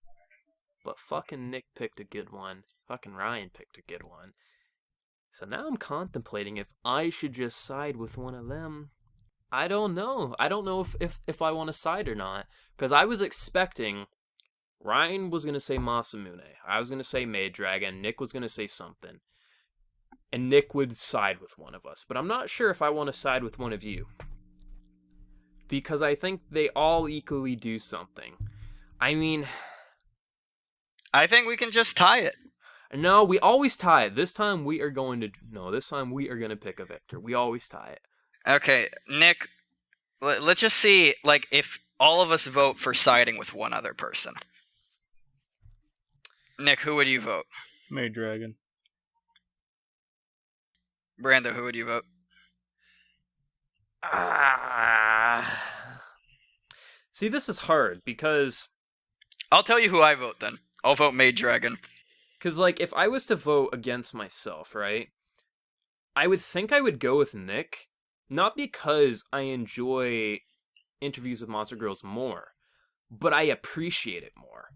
But fucking Nick picked a good one. Fucking Ryan picked a good one. So now I'm contemplating if I should just side with one of them. I don't know. I don't know if I want to side or not. Because I was expecting Ryan was going to say Masamune. I was going to say Maid Dragon. Nick was going to say something. And Nick would side with one of us. But I'm not sure if I want to side with one of you. Because I think they all equally do something. I mean, I think we can just tie it. No, we always tie it. This time we are going to pick a victor. We always tie it. Okay, Nick, let's just see, if all of us vote for siding with one other person. Nick, who would you vote? Maid Dragon. Brando, who would you vote? See, this is hard because I'll tell you who I vote then. I'll vote Maid Dragon. Because, if I was to vote against myself, right, I would think I would go with Nick, not because I enjoy Interviews with Monster Girls more, but I appreciate it more.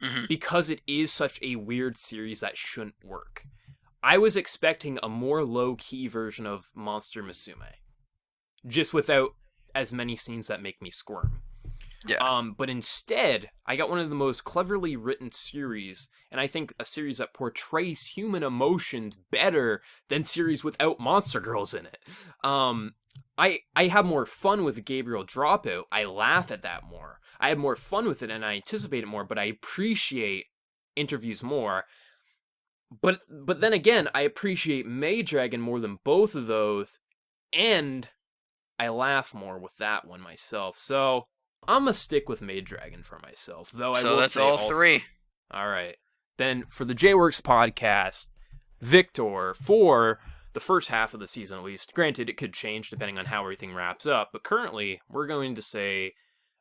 Mm-hmm. Because it is such a weird series that shouldn't work. I was expecting a more low-key version of Monster Musume. Just without as many scenes that make me squirm. Yeah. But instead, I got one of the most cleverly written series, and I think a series that portrays human emotions better than series without Monster Girls in it. I have more fun with Gabriel Dropout. I laugh at that more. I have more fun with it, and I anticipate it more, but I appreciate Interviews more. But then again, I appreciate Maid Dragon more than both of those, and I laugh more with that one myself. So I'm gonna stick with Maid Dragon for myself, though. So that's all three. All right. Then for the JWorks podcast, victor for the first half of the season at least. Granted, it could change depending on how everything wraps up, but currently we're going to say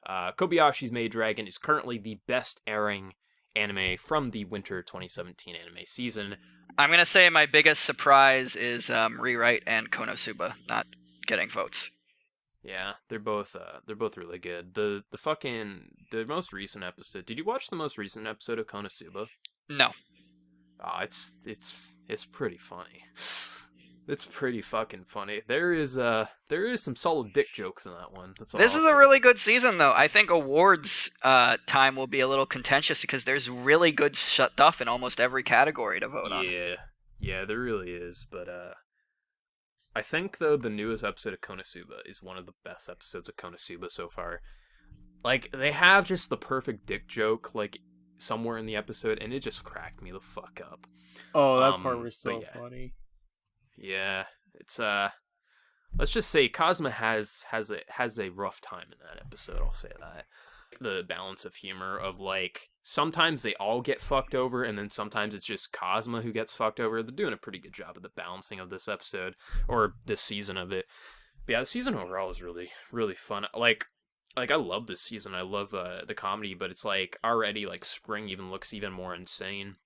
Kobayashi's Maid Dragon is currently the best airing anime from the winter 2017 anime season. I'm gonna say my biggest surprise is Rewrite and Konosuba not getting votes. Yeah, they're both really good. The most recent episode. Did you watch the most recent episode of Konosuba? No. It's pretty funny. It's pretty fucking funny. There is some solid dick jokes in that one. That's all. This is a really good season, though. I think awards time will be a little contentious because there's really good stuff in almost every category to vote on. Yeah, there really is. But I think though the newest episode of Konosuba is one of the best episodes of Konosuba so far. They have just the perfect dick joke somewhere in the episode, and it just cracked me the fuck up. Oh, that part was so funny. Yeah, it's let's just say Cosma has a rough time in that episode. I'll say that. The balance of humor of like sometimes they all get fucked over, and then sometimes it's just Cosma who gets fucked over. They're doing a pretty good job of the balancing of this episode or this season of it. But yeah, the season overall is really really fun. Like I love this season. I love the comedy, but it's like already like spring even looks even more insane.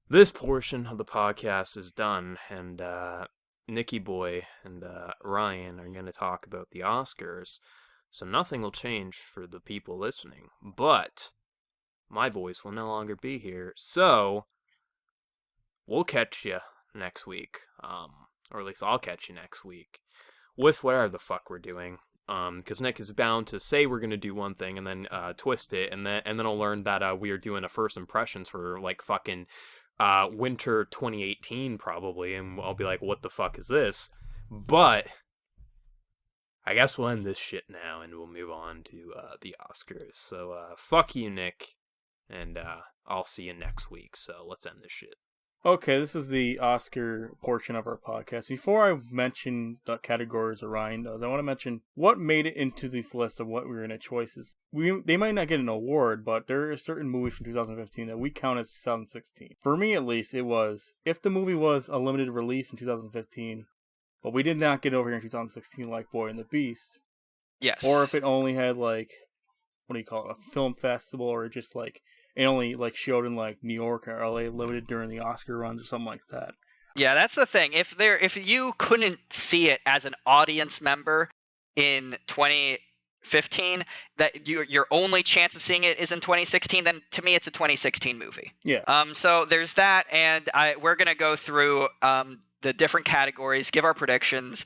This portion of the podcast is done, and Nikki Boy and Ryan are going to talk about the Oscars. So nothing will change for the people listening, but my voice will no longer be here. So we'll catch you next week, or at least I'll catch you next week with whatever the fuck we're doing. Because Nick is bound to say we're gonna do one thing and then twist it, and then I'll learn that we are doing a first impressions for like fucking winter 2018 probably, and I'll be like, what the fuck is this? But I guess we'll end this shit now, and we'll move on to the Oscars. So fuck you, Nick, and I'll see you next week. So let's end this shit. Okay, this is the Oscar portion of our podcast. Before I mention the categories Orion does, I want to mention what made it into this list of what we were in choices. They might not get an award, but there are certain movies from 2015 that we count as 2016. For me, at least, it was, if the movie was a limited release in 2015, but we did not get over here in 2016 like Boy and the Beast. Yes. Or if it only had like, what do you call it, a film festival, or just like, it only like showed in like New York or LA limited during the Oscar runs or something like that. Yeah, that's the thing. If you couldn't see it as an audience member in 2015, that your only chance of seeing it is in 2016, then to me it's a 2016 movie. Yeah. So there's that, and we're gonna go through the different categories, give our predictions.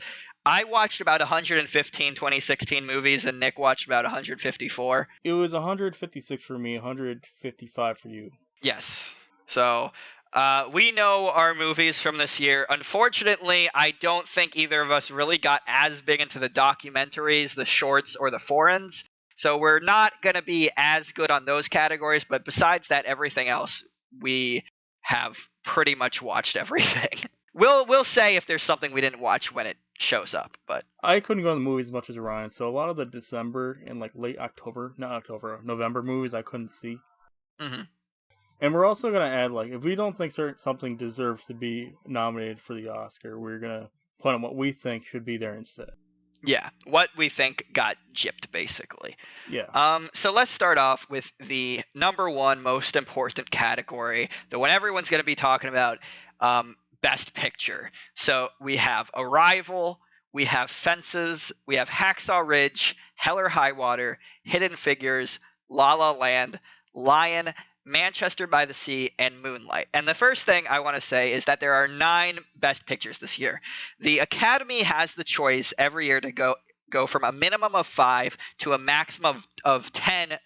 I watched about 115 2016 movies, and Nick watched about 154. It was 156 for me, 155 for you. Yes. So we know our movies from this year. Unfortunately, I don't think either of us really got as big into the documentaries, the shorts, or the foreigns. So we're not going to be as good on those categories. But besides that, everything else, we have pretty much watched everything. We'll say if there's something we didn't watch when it shows up, but I couldn't go to the movies as much as Ryan, so a lot of the December and like November movies I couldn't see. Mm-hmm. And we're also gonna add, like, if we don't think something deserves to be nominated for the Oscar, we're gonna put on what we think should be there instead. Yeah, what we think got gypped, basically. Yeah. So let's start off with the number one most important category, the one everyone's gonna be talking about. Best Picture. So we have Arrival, we have Fences, we have Hacksaw Ridge, Hell or High Water, Hidden Figures, La La Land, Lion, Manchester by the Sea, and Moonlight. And the first thing I want to say is that there are 9 Best Pictures this year. The Academy has the choice every year to go from a minimum of 5 to a maximum of 10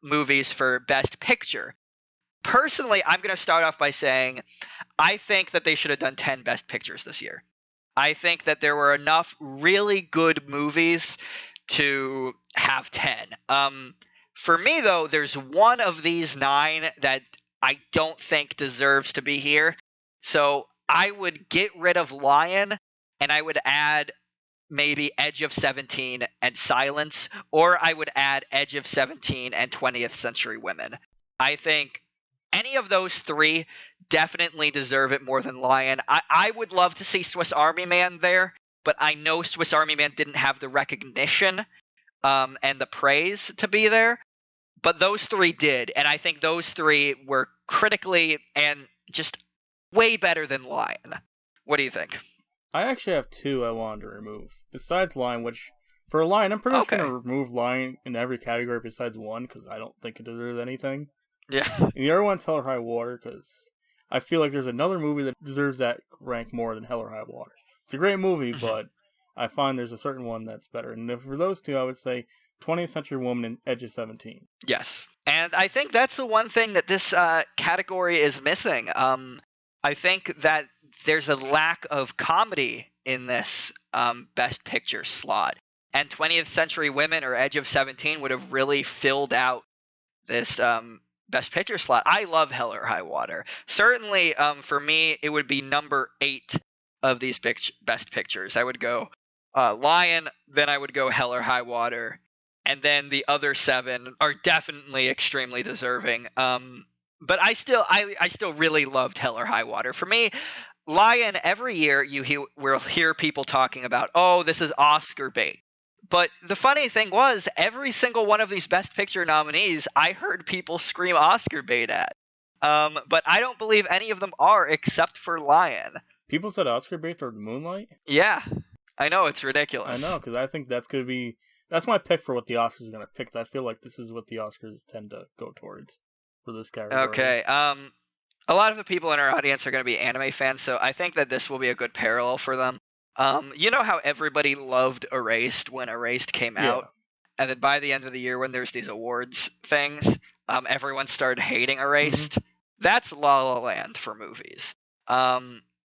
movies for Best Picture. Personally, I'm going to start off by saying I think that they should have done 10 Best Pictures this year. I think that there were enough really good movies to have 10. For me, though, there's one of these 9 that I don't think deserves to be here. So I would get rid of Lion, and I would add maybe Edge of 17 and Silence, or I would add Edge of 17 and 20th Century Women. I think any of those 3 definitely deserve it more than Lion. I would love to see Swiss Army Man there, but I know Swiss Army Man didn't have the recognition and the praise to be there. But those 3 did, and I think those 3 were critically and just way better than Lion. What do you think? I actually have 2 I wanted to remove. Besides Lion, which, for Lion, I'm pretty much going to remove Lion in every category besides one, because I don't think it deserves anything. Yeah. And the other one's Hell or High Water, because I feel like there's another movie that deserves that rank more than Hell or High Water. It's a great movie, but I find there's a certain one that's better. And for those 2, I would say 20th Century Woman and Edge of 17. Yes. And I think that's the one thing that this category is missing. I think that there's a lack of comedy in this Best Picture slot. And 20th Century Women or Edge of 17 would have really filled out this Best Picture slot. I love Hell or High Water. Certainly, for me, it would be number 8 of these best pictures. I would go Lion, then I would go Hell or High Water, and then the other 7 are definitely extremely deserving. But I still really loved Hell or High Water. For me, Lion, every year we'll hear people talking about, oh, this is Oscar bait. But the funny thing was, every single one of these Best Picture nominees, I heard people scream Oscar bait at. But I don't believe any of them are, except for Lion. People said Oscar bait for Moonlight? Yeah, I know, it's ridiculous. I know, because I think that's my pick for what the Oscars are going to pick, 'cause I feel like this is what the Oscars tend to go towards for this category. Okay, a lot of the people in our audience are going to be anime fans, so I think that this will be a good parallel for them. You know how everybody loved Erased when Erased came out? And then by the end of the year when there's these awards things, everyone started hating Erased? Mm-hmm. That's La La Land for movies. La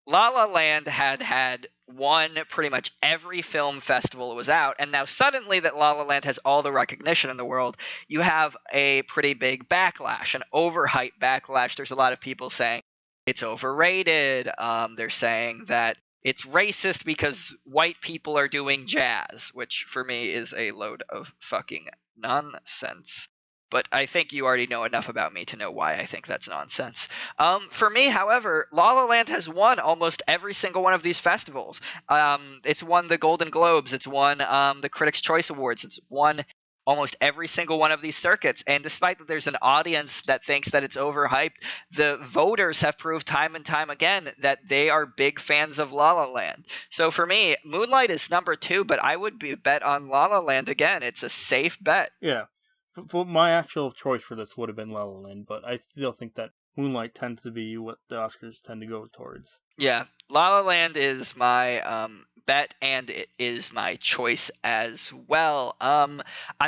La Land had won pretty much every film festival it was out, and now suddenly that La La Land has all the recognition in the world, you have a pretty big backlash, an overhyped backlash. There's a lot of people saying it's overrated. They're saying that it's racist because white people are doing jazz, which for me is a load of fucking nonsense. But I think you already know enough about me to know why I think that's nonsense. For me, however, La La Land has won almost every single one of these festivals. It's won the Golden Globes. It's won the Critics' Choice Awards. It's won almost every single one of these circuits. And despite that there's an audience that thinks that it's overhyped, the voters have proved time and time again that they are big fans of La La Land. So for me, Moonlight is number 2, but I would bet on La La Land again. It's a safe bet. Yeah. My actual choice for this would have been La La Land, but I still think that Moonlight tends to be what the Oscars tend to go towards. Yeah, La La Land is my bet, and it is my choice as well. I'm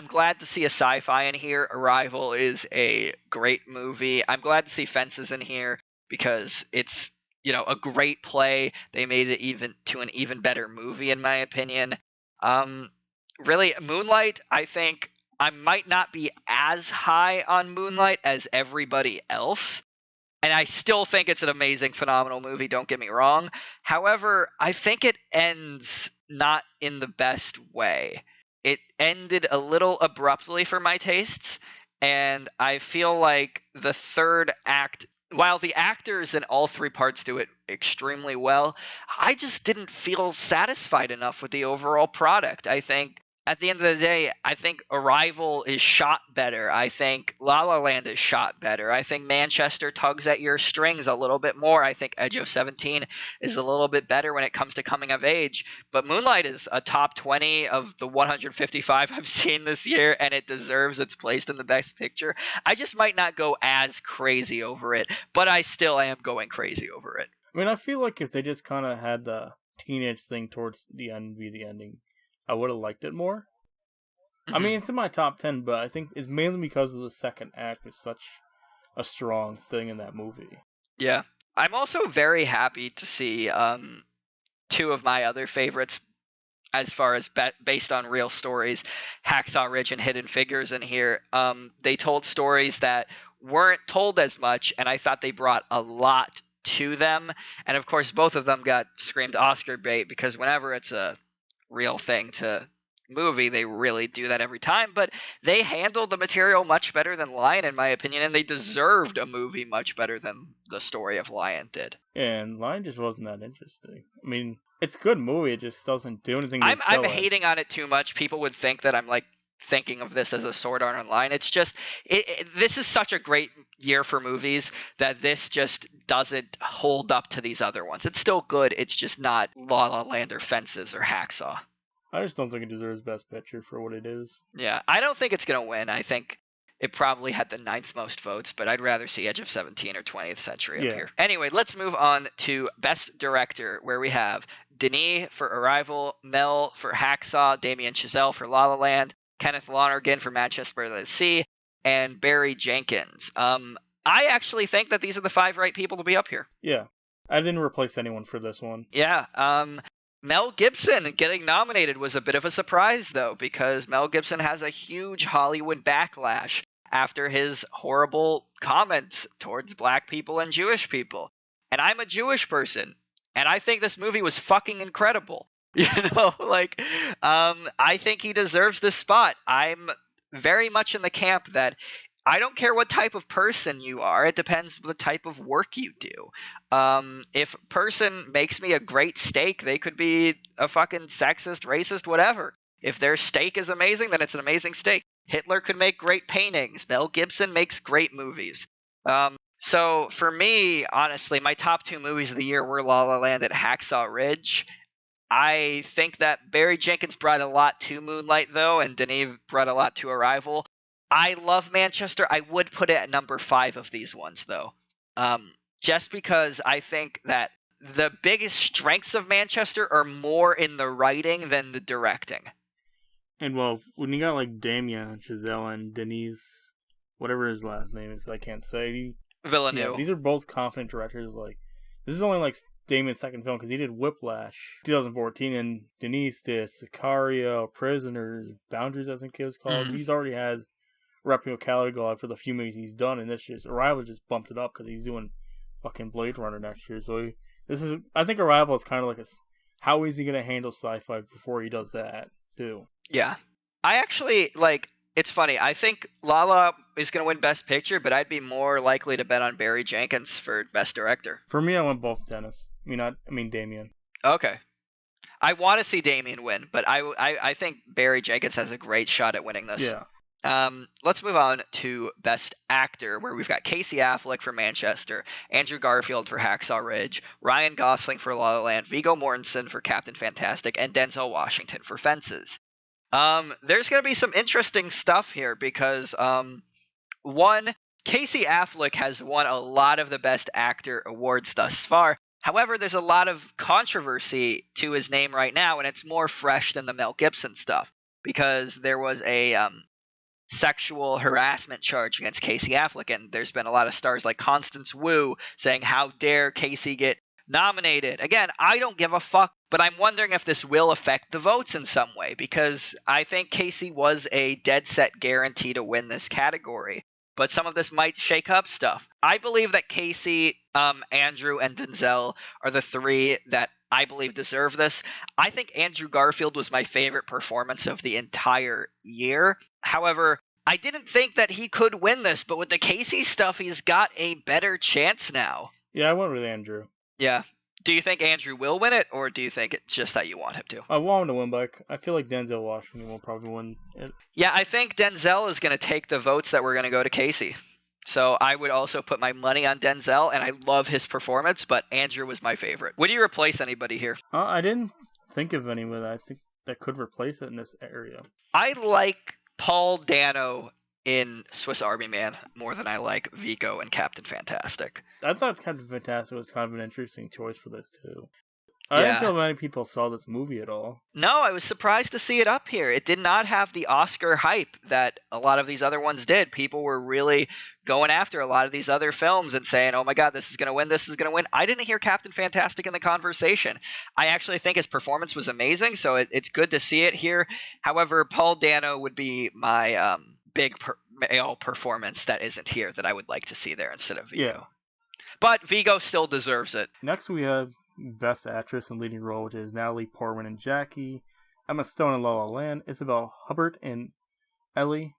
glad to see a sci-fi in here. Arrival is a great movie. I'm glad to see Fences in here because it's, a great play. They made it an even better movie, in my opinion. Really, Moonlight, I think I might not be as high on Moonlight as everybody else. And I still think it's an amazing, phenomenal movie, don't get me wrong. However, I think it ends not in the best way. It ended a little abruptly for my tastes, and I feel like the third act, while the actors in all 3 parts do it extremely well, I just didn't feel satisfied enough with the overall product. I think at the end of the day, I think Arrival is shot better. I think La La Land is shot better. I think Manchester tugs at your strings a little bit more. I think Edge of 17 is a little bit better when it comes to coming of age. But Moonlight is a top 20 of the 155 I've seen this year, and it deserves its place in the Best Picture. I just might not go as crazy over it, but I still am going crazy over it. I mean, I feel like if they just kind of had the teenage thing towards the end be the ending, I would have liked it more. Mm-hmm. I mean, it's in my top 10, but I think it's mainly because of the second act is such a strong thing in that movie. Yeah. I'm also very happy to see 2 of my other favorites as far as based on real stories, Hacksaw Ridge and Hidden Figures in here. They told stories that weren't told as much, and I thought they brought a lot to them. And of course, both of them got screamed Oscar bait because whenever it's a real thing to movie, they really do that every time. But they handled the material much better than Lion, in my opinion, and they deserved a movie much better than the story of Lion did. Yeah, and Lion just wasn't that interesting. I mean, it's a good movie, it just doesn't do anything. I'm hating on it too much. People would think that I'm like thinking of this as a Sword Art Online. It's just this is such a great year for movies that this just doesn't hold up to these other ones. It's still good. It's just not La La Land or Fences or Hacksaw. I just don't think it deserves Best Picture for what it is. Yeah, I don't think it's going to win. I think it probably had the 9th most votes, but I'd rather see Edge of 17 or 20th Century up here. Anyway, let's move on to Best Director, where we have Denis for Arrival, Mel for Hacksaw, Damien Chazelle for La La Land, Kenneth Lonergan for Manchester by the Sea, and Barry Jenkins. I actually think that these are the 5 right people to be up here. Yeah, I didn't replace anyone for this one. Yeah, Mel Gibson getting nominated was a bit of a surprise, though, because Mel Gibson has a huge Hollywood backlash after his horrible comments towards black people and Jewish people. And I'm a Jewish person. And I think this movie was fucking incredible. I think he deserves this spot. I'm very much in the camp that I don't care what type of person you are. It depends on the type of work you do. If a person makes me a great steak, they could be a fucking sexist, racist, whatever. If their steak is amazing, then it's an amazing steak. Hitler could make great paintings. Mel Gibson makes great movies. So for me, honestly, my top 2 movies of the year were La La Land and Hacksaw Ridge. I think that Barry Jenkins brought a lot to Moonlight, though, and Denis brought a lot to Arrival. I love Manchester. I would put it at number 5 of these ones, though. Just because I think that the biggest strengths of Manchester are more in the writing than the directing. And well, when you got like Damien Chazelle and Denis, whatever his last name is, I can't say. Villeneuve. Yeah, these are both confident directors. Like, this is only like Damien's second film because he did Whiplash 2014, and Denis did Sicario, Prisoners, Boundaries, I think it was called. He's already has reputable catalog for the few movies he's done, and this just Arrival just bumped it up because he's doing fucking Blade Runner next year. So I think Arrival is kind of like how is he gonna handle sci-fi before he does that too? Yeah, I actually like. It's funny. I think Lala is going to win Best Picture, but I'd be more likely to bet on Barry Jenkins for Best Director. For me, I went both Dennis. I mean Damien. Okay. I want to see Damien win, but I think Barry Jenkins has a great shot at winning this. Yeah. Let's move on to Best Actor, where we've got Casey Affleck for Manchester, Andrew Garfield for Hacksaw Ridge, Ryan Gosling for La La Land, Viggo Mortensen for Captain Fantastic, and Denzel Washington for Fences. There's going to be some interesting stuff here because, one, Casey Affleck has won a lot of the Best Actor awards thus far. However, there's a lot of controversy to his name right now, and it's more fresh than the Mel Gibson stuff because there was a sexual harassment charge against Casey Affleck, and there's been a lot of stars like Constance Wu saying, how dare Casey get nominated. Again, I don't give a fuck, but I'm wondering if this will affect the votes in some way because I think Casey was a dead set guarantee to win this category, but some of this might shake up stuff. I believe that Casey, Andrew, and Denzel are the 3 that I believe deserve this. I think Andrew Garfield was my favorite performance of the entire year. However, I didn't think that he could win this, but with the Casey stuff, he's got a better chance now. Yeah, I went with Andrew. Yeah. Do you think Andrew will win it, or do you think it's just that you want him to? I want him to win, but I feel like Denzel Washington will probably win it. Yeah, I think Denzel is going to take the votes that were going to go to Casey. So I would also put my money on Denzel, and I love his performance, but Andrew was my favorite. Would you replace anybody here? I didn't think of anyone I think that could replace it in this area. I like Paul Dano in Swiss Army Man more than I like Viggo and Captain Fantastic. I thought Captain Fantastic was kind of an interesting choice for this too. I didn't feel many people saw this movie at all. No, I was surprised to see it up here. It did not have the Oscar hype that a lot of these other ones did. People were really going after a lot of these other films and saying, oh my god, this is going to win, this is going to win. I didn't hear Captain Fantastic in the conversation. I actually think his performance was amazing, so it's good to see it here. However, Paul Dano would be my big male performance that isn't here that I would like to see there instead of Viggo. Yeah. But Viggo still deserves it. Next we have Best Actress in Leading Role, which is Natalie Portman and Jackie, Emma Stone in La La Land, Isabelle Huppert and Ellie,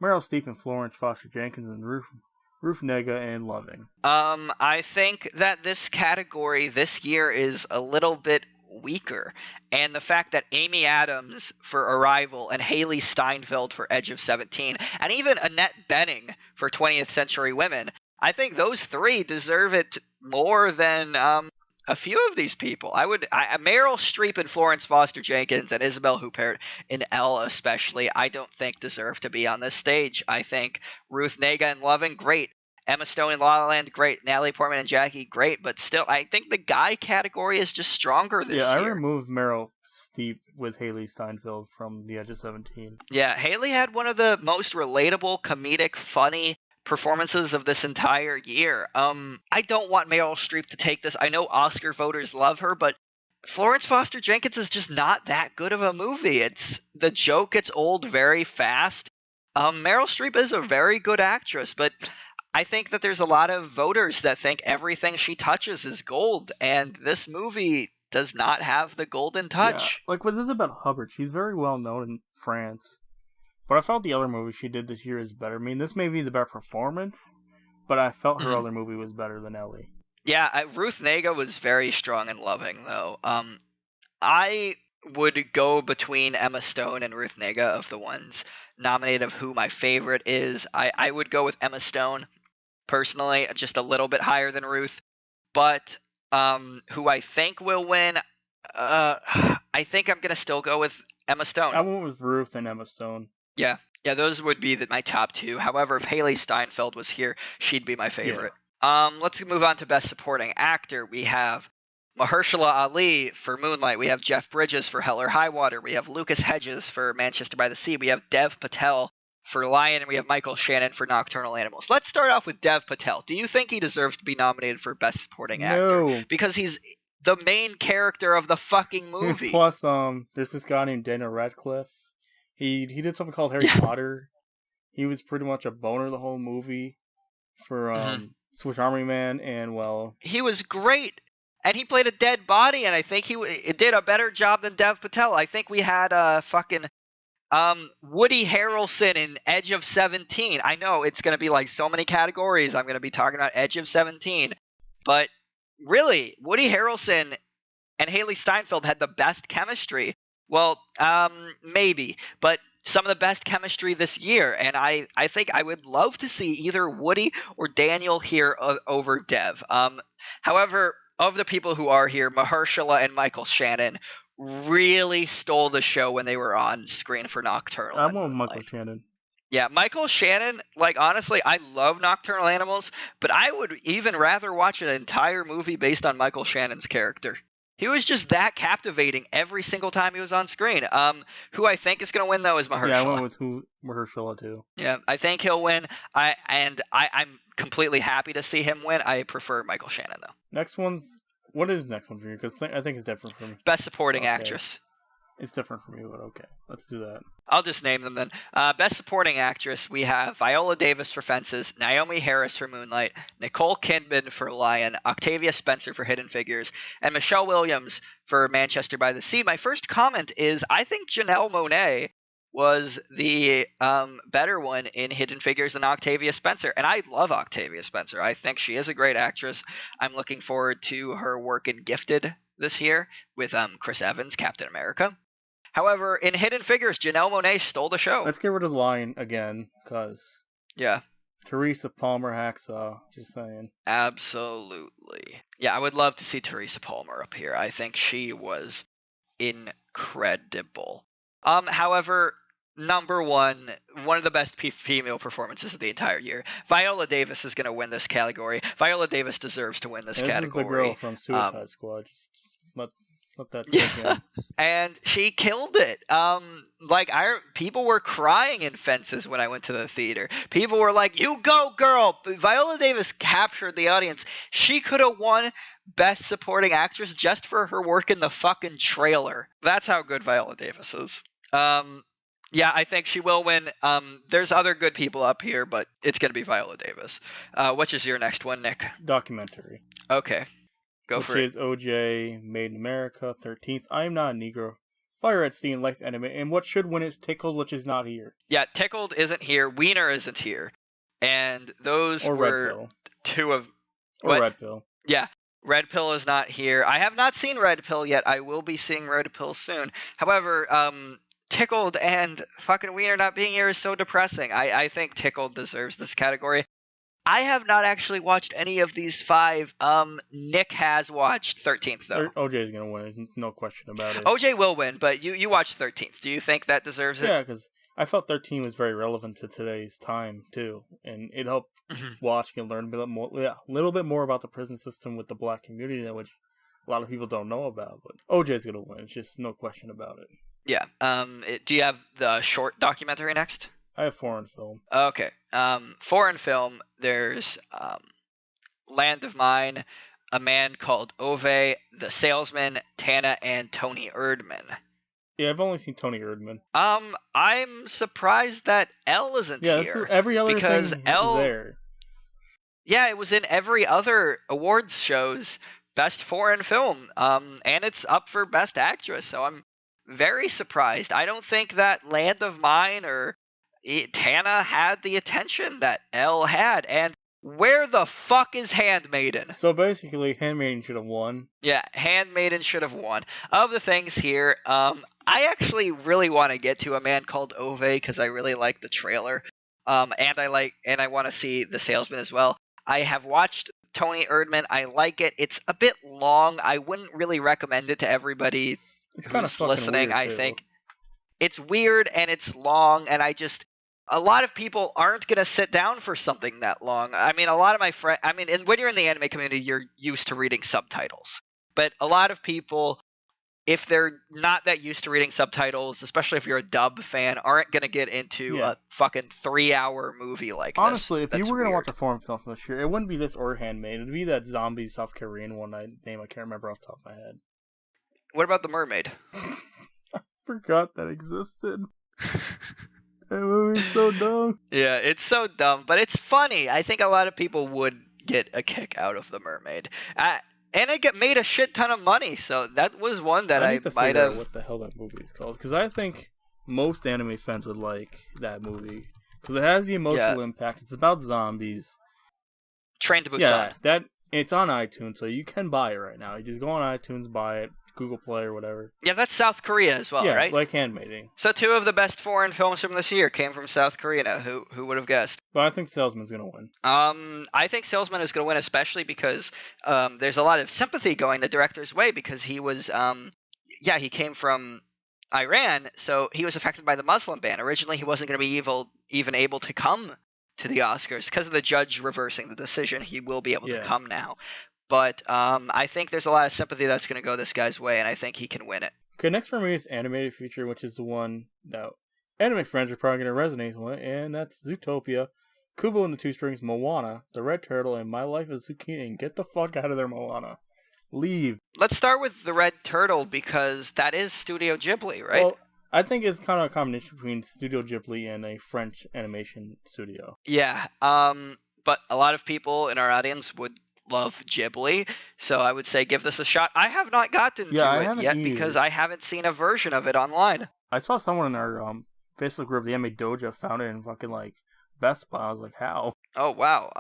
Meryl Streep and Florence Foster Jenkins, and Ruth Negga in Loving. I think that this category this year is a little bit weaker, and the fact that Amy Adams for Arrival and Haley Steinfeld for Edge of 17 and even Annette Bening for 20th Century Women, I think those 3 deserve it more than a few of these people. Meryl Streep and Florence Foster Jenkins and Isabelle Huppert in Elle especially, I don't think deserve to be on this stage. I think Ruth Negga in Loving, great. Emma Stone in La La Land, great. Natalie Portman and Jackie, great. But still, I think the guy category is just stronger this year. Yeah, I removed Meryl Streep with Haley Steinfeld from The Edge of 17. Yeah, Haley had one of the most relatable, comedic, funny performances of this entire year. I don't want Meryl Streep to take this. I know Oscar voters love her, but Florence Foster Jenkins is just not that good of a movie. The joke gets old very fast. Meryl Streep is a very good actress, but I think that there's a lot of voters that think everything she touches is gold, and this movie does not have the golden touch. Yeah, like with Isabelle Huppert, she's very well known in France. But I felt the other movie she did this year is better. I mean, this may be the better performance, but I felt her other movie was better than Ellie. Yeah, Ruth Negga was very strong and loving, though. I would go between Emma Stone and Ruth Negga of the ones nominated of who my favorite is. I would go with Emma Stone, personally, just a little bit higher than Ruth. But who I think will win, I think I'm going to still go with Emma Stone. I went with Ruth and Emma Stone. Yeah, those would be my top two. However, if Haley Steinfeld was here, she'd be my favorite. Yeah. Let's move on to Best Supporting Actor. We have Mahershala Ali for Moonlight. We have Jeff Bridges for Hell or High Water. We have Lucas Hedges for Manchester by the Sea. We have Dev Patel for Lion, and we have Michael Shannon for Nocturnal Animals. Let's start off with Dev Patel. Do you think he deserves to be nominated for Best Supporting Actor? No. Because he's the main character of the fucking movie. Plus, there's this guy named Daniel Radcliffe. He did something called Harry Potter. He was pretty much a boner the whole movie for Swiss Army Man, and well, he was great. And he played a dead body, and I think he did a better job than Dev Patel. I think we had fucking Woody Harrelson in Edge of 17. I know it's going to be like so many categories. I'm going to be talking about Edge of 17. But really, Woody Harrelson and Haley Steinfeld had the best chemistry. Well, maybe, but some of the best chemistry this year. And I think I would love to see either Woody or Daniel here over Dev. However, of the people who are here, Mahershala and Michael Shannon really stole the show when they were on screen for Nocturnal. I want Michael Shannon. Yeah, Michael Shannon, like, honestly, I love Nocturnal Animals, but I would even rather watch an entire movie based on Michael Shannon's character. He was just that captivating every single time he was on screen. Who I think is going to win, though, is Mahershala. Yeah, I went with Mahershala, too. Yeah, I think he'll win. I'm completely happy to see him win. I prefer Michael Shannon, though. What is next one for you? Because I think it's different for me. Best Supporting Actress. It's different for me, but okay. Let's do that. I'll just name them then. Best Supporting Actress, we have Viola Davis for Fences, Naomi Harris for Moonlight, Nicole Kidman for Lion, Octavia Spencer for Hidden Figures, and Michelle Williams for Manchester by the Sea. My first comment is I think Janelle Monáe was the better one in Hidden Figures than Octavia Spencer. And I love Octavia Spencer. I think she is a great actress. I'm looking forward to her work in Gifted this year with Chris Evans, Captain America. However, in Hidden Figures, Janelle Monáe stole the show. Let's get rid of the line again, because... Yeah. Teresa Palmer Hacksaw, just saying. Absolutely. Yeah, I would love to see Teresa Palmer up here. I think she was incredible. However, number one of the best female performances of the entire year. Viola Davis is going to win this category. Viola Davis deserves to win this category. This is the girl from Suicide Squad. Just let that sink in. And she killed it. People were crying in Fences when I went to the theater. People were like, "You go, girl!" Viola Davis captured the audience. She could have won Best Supporting Actress just for her work in the fucking trailer. That's how good Viola Davis is. Yeah, I think she will win. There's other good people up here, but it's going to be Viola Davis. Which is your next one, Nick? Documentary. Okay. Go for it. Which is OJ, Made in America, 13th, I Am Not a Negro, Fire at Sea, and Life Anime. And what should win is Tickled, which is not here. Yeah, Tickled isn't here. Wiener isn't here. And those were two of... Or Red Pill. Yeah. Red Pill is not here. I have not seen Red Pill yet. I will be seeing Red Pill soon. However, Tickled and fucking Wiener not being here is so depressing. I think Tickled deserves this category. I have not actually watched any of these five. Nick has watched 13th, though. OJ's going to win. No question about it. OJ will win, but you watched 13th. Do you think that deserves it? Yeah, because I felt 13 was very relevant to today's time, too. And it helped watch and learn a little bit more about the prison system with the black community, which a lot of people don't know about. But OJ's going to win. It's just no question about it. Yeah. Do you have the short documentary next? I have foreign film. Okay. Foreign film, there's Land of Mine, A Man Called Ove, The Salesman, Tana, and Tony Erdmann. Yeah, I've only seen Tony Erdmann. I'm surprised that Elle isn't here. Yeah, every other thing is there. Yeah, it was in every other awards shows, best foreign film, and it's up for best actress. So I'm very surprised. I don't think that Land of Mine or Tana had the attention that Elle had. And where the fuck is Handmaiden? So basically, Handmaiden should have won. Yeah, Handmaiden should have won. Of the things here, I actually really want to get to A Man Called Ove because I really like the trailer, and I want to see The Salesman as well. I have watched Tony Erdmann. I like it. It's a bit long. I wouldn't really recommend it to everybody It's kind of who's fucking listening. weird, I too. think it's weird and it's long, and a lot of people aren't going to sit down for something that long. I mean, a lot of my friends, and when you're in the anime community, you're used to reading subtitles. But a lot of people, if they're not that used to reading subtitles, especially if you're a dub fan, aren't going to get into Yeah. a fucking 3-hour movie like Honestly, this. if you That's were going to weird. watch a foreign film from this year, it wouldn't be this or Handmaiden. It'd be that zombie South Korean one name I can't remember off the top of my head. What about The Mermaid? Forgot that existed. That movie's so dumb. Yeah, it's so dumb, but it's funny. I think a lot of people would get a kick out of The Mermaid. And it made a shit ton of money, so that was one that I I need to might figure out have. what the hell that movie is called, because I think most anime fans would like that movie because it has the emotional impact. It's about zombies. Train to Busan. Yeah, it's on iTunes, so you can buy it right now. You just go on iTunes, buy it, Google Play or whatever. Yeah, that's South Korea as well, yeah, right? like Handmaiden. So 2 of the best foreign films from this year came from South Korea. Now, who would have guessed? But I think Salesman's gonna win. I think Salesman is going to win, especially because there's a lot of sympathy going the director's way because he was, he came from Iran, so he was affected by the Muslim ban. Originally, he wasn't going to be even able to come to the Oscars because of the judge reversing the decision. He will be able to come now. But I think there's a lot of sympathy that's going to go this guy's way, and I think he can win it. Okay, next for me is animated feature, which is the one that anime friends are probably going to resonate with, and that's Zootopia, Kubo and the Two Strings, Moana, The Red Turtle, and My Life as Zucchini. And get the fuck out of there, Moana. Leave. Let's start with The Red Turtle because that is Studio Ghibli, right? Well, I think it's kind of a combination between Studio Ghibli and a French animation studio. Yeah, but a lot of people in our audience would love Ghibli, so I would say give this a shot. I have not gotten to it yet because I haven't seen a version of it online. I saw someone in our Facebook group, the Anime Dojo, found it in fucking like Best Buy. I was like, how? Oh wow.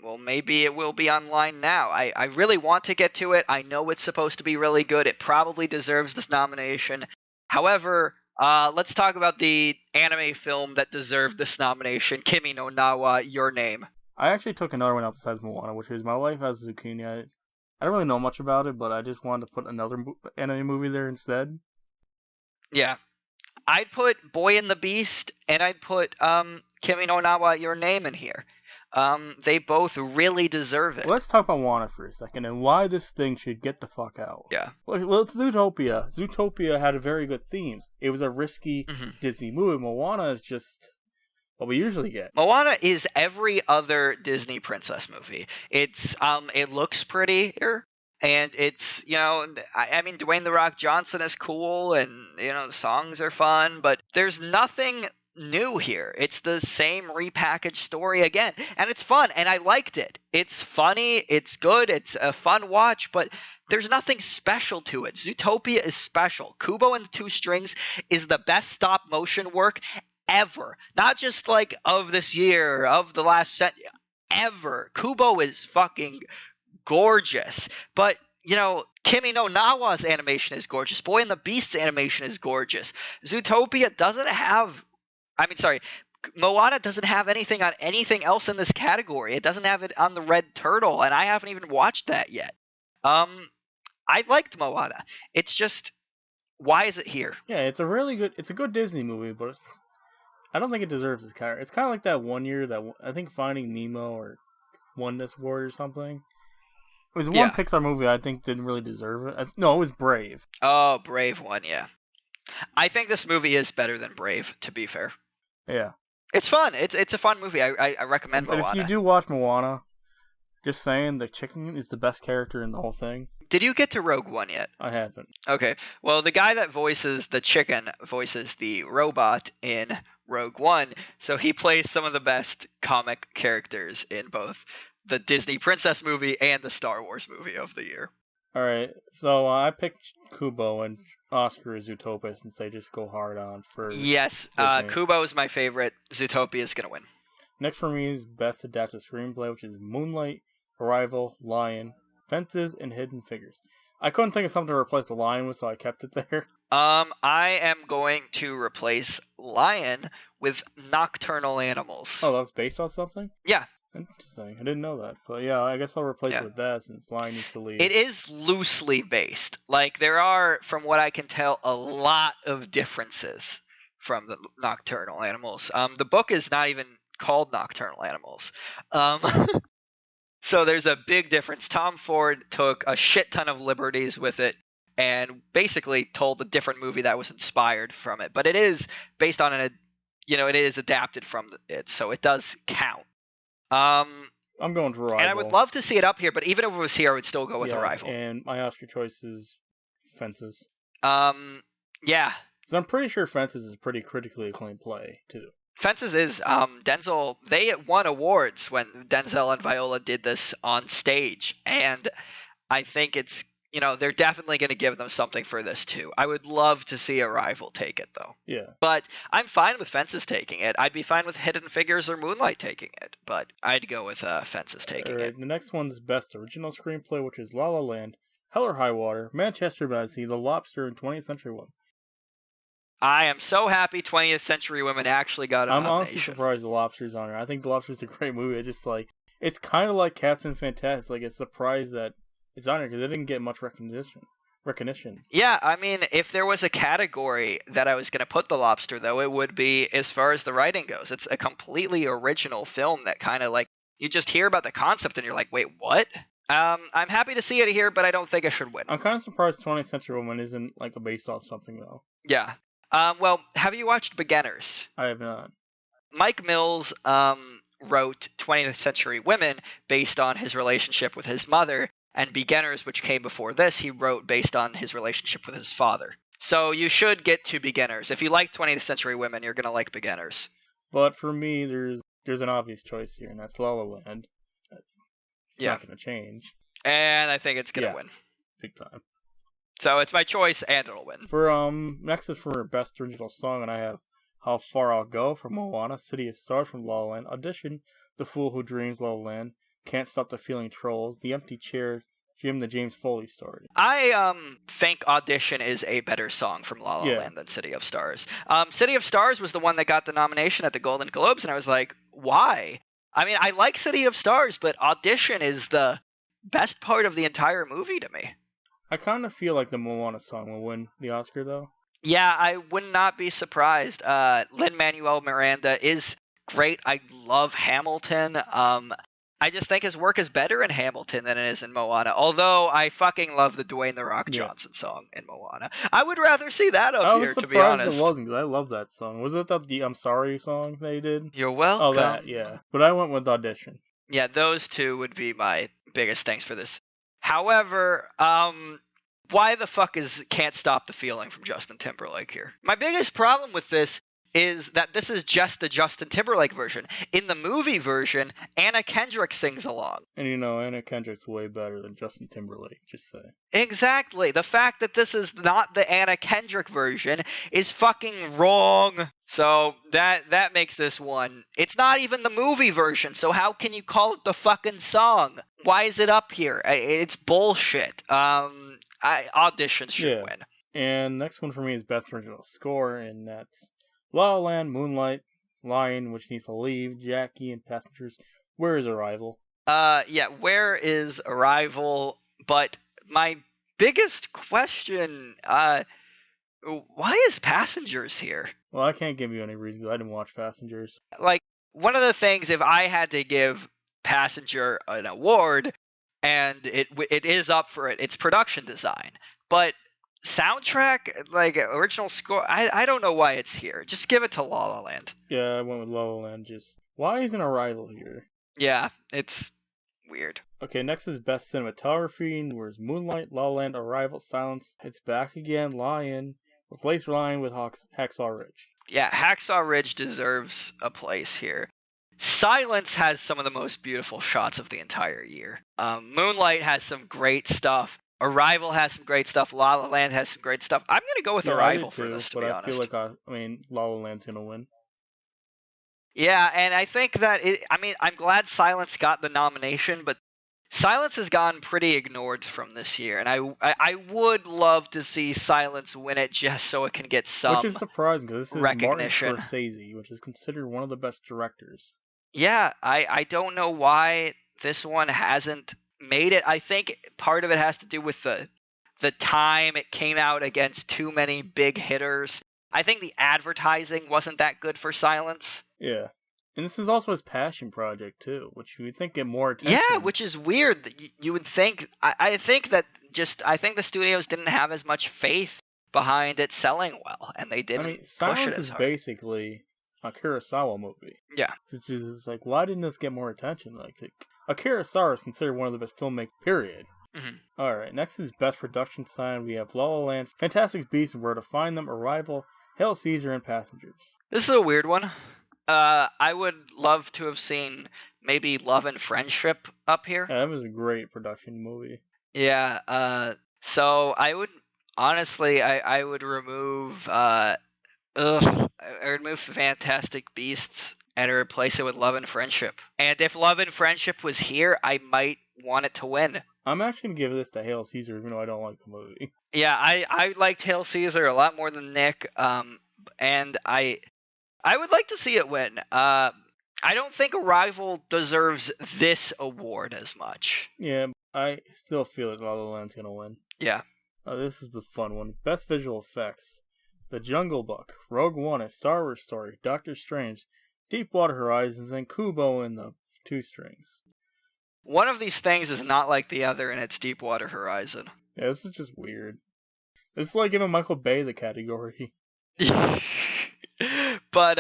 Well, maybe it will be online now. I really want to get to it. I know it's supposed to be really good. It probably deserves this nomination. However, let's talk about the anime film that deserved this nomination, Kimi no Na wa Your Name. I actually took another one out besides Moana, which is My Life as Zucchini. I don't really know much about it, but I just wanted to put another anime movie there instead. Yeah. I'd put Boy and the Beast, and I'd put Kimi no Na wa Your Name in here. They both really deserve it. Let's talk about Moana for a second, and why this thing should get the fuck out. Yeah. Well, it's Zootopia. Zootopia had very good themes. It was a risky Disney movie. Moana is just what we usually get. Moana is every other Disney princess movie. It's it looks prettier, and it's I mean Dwayne the Rock Johnson is cool, and the songs are fun, but there's nothing new here. It's the same repackaged story again, and it's fun, and I liked it. It's funny, it's good, it's a fun watch, but there's nothing special to it. Zootopia is special. Kubo and the Two Strings is the best stop motion work ever. Not just like of this year, of the last set, ever. Kubo is fucking gorgeous. But, Kimi no Na wa's animation is gorgeous. Boy and the Beast's animation is gorgeous. Zootopia doesn't have... Moana doesn't have anything on anything else in this category. It doesn't have it on The Red Turtle, and I haven't even watched that yet. I liked Moana. It's just... why is it here? Yeah, it's a good Disney movie, but I don't think it deserves this category. It's kind of like that one year that I think Finding Nemo or won this award or something. It was one Pixar movie I think didn't really deserve it. No, it was Brave. Oh, Brave won, yeah. I think this movie is better than Brave, to be fair. Yeah. It's fun. It's a fun movie. I recommend Moana. But if you do watch Moana, just saying, the chicken is the best character in the whole thing. Did you get to Rogue One yet? I haven't. Okay. Well, the guy that voices the chicken voices the robot in Rogue One, so he plays some of the best comic characters in both the Disney princess movie and the Star Wars movie of the year. All right, so I picked Kubo and Oscar is Zootopia since they just go hard on for Yes, Disney. Kubo is my favorite. Zootopia is going to win. Next for me is Best Adapted Screenplay, which is Moonlight, Arrival, Lion, Fences, and Hidden Figures. I couldn't think of something to replace the Lion with, so I kept it there. I am going to replace Lion with Nocturnal Animals. Oh, that's based on something? Yeah. Interesting. I didn't know that. But yeah, I guess I'll replace Yeah. it with that since Lion needs to leave. It is loosely based. Like, there are, from what I can tell, a lot of differences from the Nocturnal Animals. The book is not even called Nocturnal Animals. So there's a big difference. Tom Ford took a shit ton of liberties with it and basically told a different movie that was inspired from it. But it is based on it is adapted from it, so it does count. I'm going to Arrival. And I would love to see it up here, but even if it was here, I would still go with Yeah, Arrival. And my Oscar choice is Fences. Yeah. Because I'm pretty sure Fences is a pretty critically acclaimed play, too. Fences is Denzel. They won awards when Denzel and Viola did this on stage, and I think it's they're definitely going to give them something for this too. I would love to see Arrival take it though. Yeah. But I'm fine with Fences taking it. I'd be fine with Hidden Figures or Moonlight taking it, but I'd go with Fences taking it. The next one is Best Original Screenplay, which is La La Land, Hell or High Water, Manchester by the Sea, The Lobster, and 20th Century Women. I am so happy 20th Century Women actually got a I'm nomination. honestly surprised The Lobster's on here. I think The Lobster's a great movie. It's kind of like Captain Fantastic. Like, it's surprised that it's on here because it didn't get much recognition. Yeah, I mean, if there was a category that I was going to put The Lobster, though, it would be as far as the writing goes. It's a completely original film that kind of like, you just hear about the concept and you're like, wait, what? I'm happy to see it here, but I don't think it should win. I'm kind of surprised 20th Century Woman isn't like a based off something, though. Yeah. Well, have you watched Beginners? I have not. Mike Mills wrote 20th Century Women based on his relationship with his mother, and Beginners, which came before this, he wrote based on his relationship with his father. So you should get to Beginners. If you like 20th Century Women, you're going to like Beginners. But for me, there's an obvious choice here, and that's La La Land. It's not going to change. And I think it's going to win. Big time. So it's my choice, and it'll win. For next is for Best Original Song, and I have How Far I'll Go from Moana, City of Stars from La La Land, Audition, The Fool Who Dreams, La La Land, Can't Stop the Feeling, Trolls, The Empty Chair, Jim the James Foley Story. I think Audition is a better song from La La Land than City of Stars. City of Stars was the one that got the nomination at the Golden Globes, and I was like, why? I mean, I like City of Stars, but Audition is the best part of the entire movie to me. I kind of feel like the Moana song will win the Oscar, though. Yeah, I would not be surprised. Lin-Manuel Miranda is great. I love Hamilton. I just think his work is better in Hamilton than it is in Moana. Although I fucking love the Dwayne The Rock Johnson song in Moana. I would rather see that up here, to be honest. I was surprised it wasn't, because I love that song. Was it the I'm Sorry song they did? You're welcome. Oh, that, yeah. But I went with Audition. Yeah, those two would be my biggest things for this. However, why the fuck is Can't Stop the Feeling from Justin Timberlake here? My biggest problem with this is that this is just the Justin Timberlake version. In the movie version, Anna Kendrick sings along. And Anna Kendrick's way better than Justin Timberlake, just say. Exactly. The fact that this is not the Anna Kendrick version is fucking wrong. So that makes this one. It's not even the movie version, so how can you call it the fucking song? Why is it up here? It's bullshit. Audition should win. And next one for me is Best Original Score, and that's La La Land, Moonlight, Lion, Which Needs to Leave, Jackie, and Passengers. Where is Arrival? Where is Arrival? But my biggest question, why is Passengers here? Well, I can't give you any reason because I didn't watch Passengers. Like, one of the things, if I had to give Passenger an award, and it is up for it, it's production design. But soundtrack, like original score, I don't know why it's here. Just give it to La La Land. Yeah, I went with La La Land. Why isn't Arrival here? Yeah, it's weird. Okay, next is Best Cinematography. Where's Moonlight, La La Land, Arrival, Silence, It's Back Again, Lion, replace Lion with Hacksaw Ridge. Yeah, Hacksaw Ridge deserves a place here. Silence has some of the most beautiful shots of the entire year. Moonlight has some great stuff. Arrival has some great stuff. La La Land has some great stuff. I'm gonna go with Yeah, I Arrival did for too, this, to but be I honest. feel like La La Land's gonna win. Yeah, and I think that I'm glad Silence got the nomination, but Silence has gone pretty ignored from this year, and I would love to see Silence win it just so it can get Which some is surprising because this is Martin recognition. Scorsese, which is considered one of the best directors. Yeah, I don't know why this one hasn't made it. I think part of it has to do with the time it came out against too many big hitters. I think the advertising wasn't that good for Silence. Yeah. And this is also his passion project too, which you would think get more attention. Yeah, which is weird. You would think. I think the studios didn't have as much faith behind it selling well, and they didn't. I mean, push Silence it as is hard. basically a Kurosawa movie. Yeah. Which is like, why didn't this get more attention? Like a Kurosawa is considered one of the best filmmakers. Period. Mm-hmm. All right, next is best production design. We have La La Land, Fantastic Beasts and Where to Find Them, Arrival, Hail Caesar, and Passengers. This is a weird one. I would love to have seen maybe Love and Friendship up here. Yeah, that was a great production movie. Yeah. So I would honestly, I would remove. I would remove Fantastic Beasts and replace it with Love and Friendship. And if Love and Friendship was here, I might want it to win. I'm actually gonna give this to Hail Caesar, even though I don't like the movie. Yeah, I liked Hail Caesar a lot more than Nick. And I would like to see it win. I don't think Arrival deserves this award as much. Yeah, I still feel like La La Land's gonna win. Yeah. This is the fun one. Best visual effects: The Jungle Book, Rogue One, A Star Wars Story, Doctor Strange, Deepwater Horizons, and Kubo and the Two Strings. One of these things is not like the other, and it's Deepwater Horizon. Yeah, this is just weird. It's like giving Michael Bay the category. But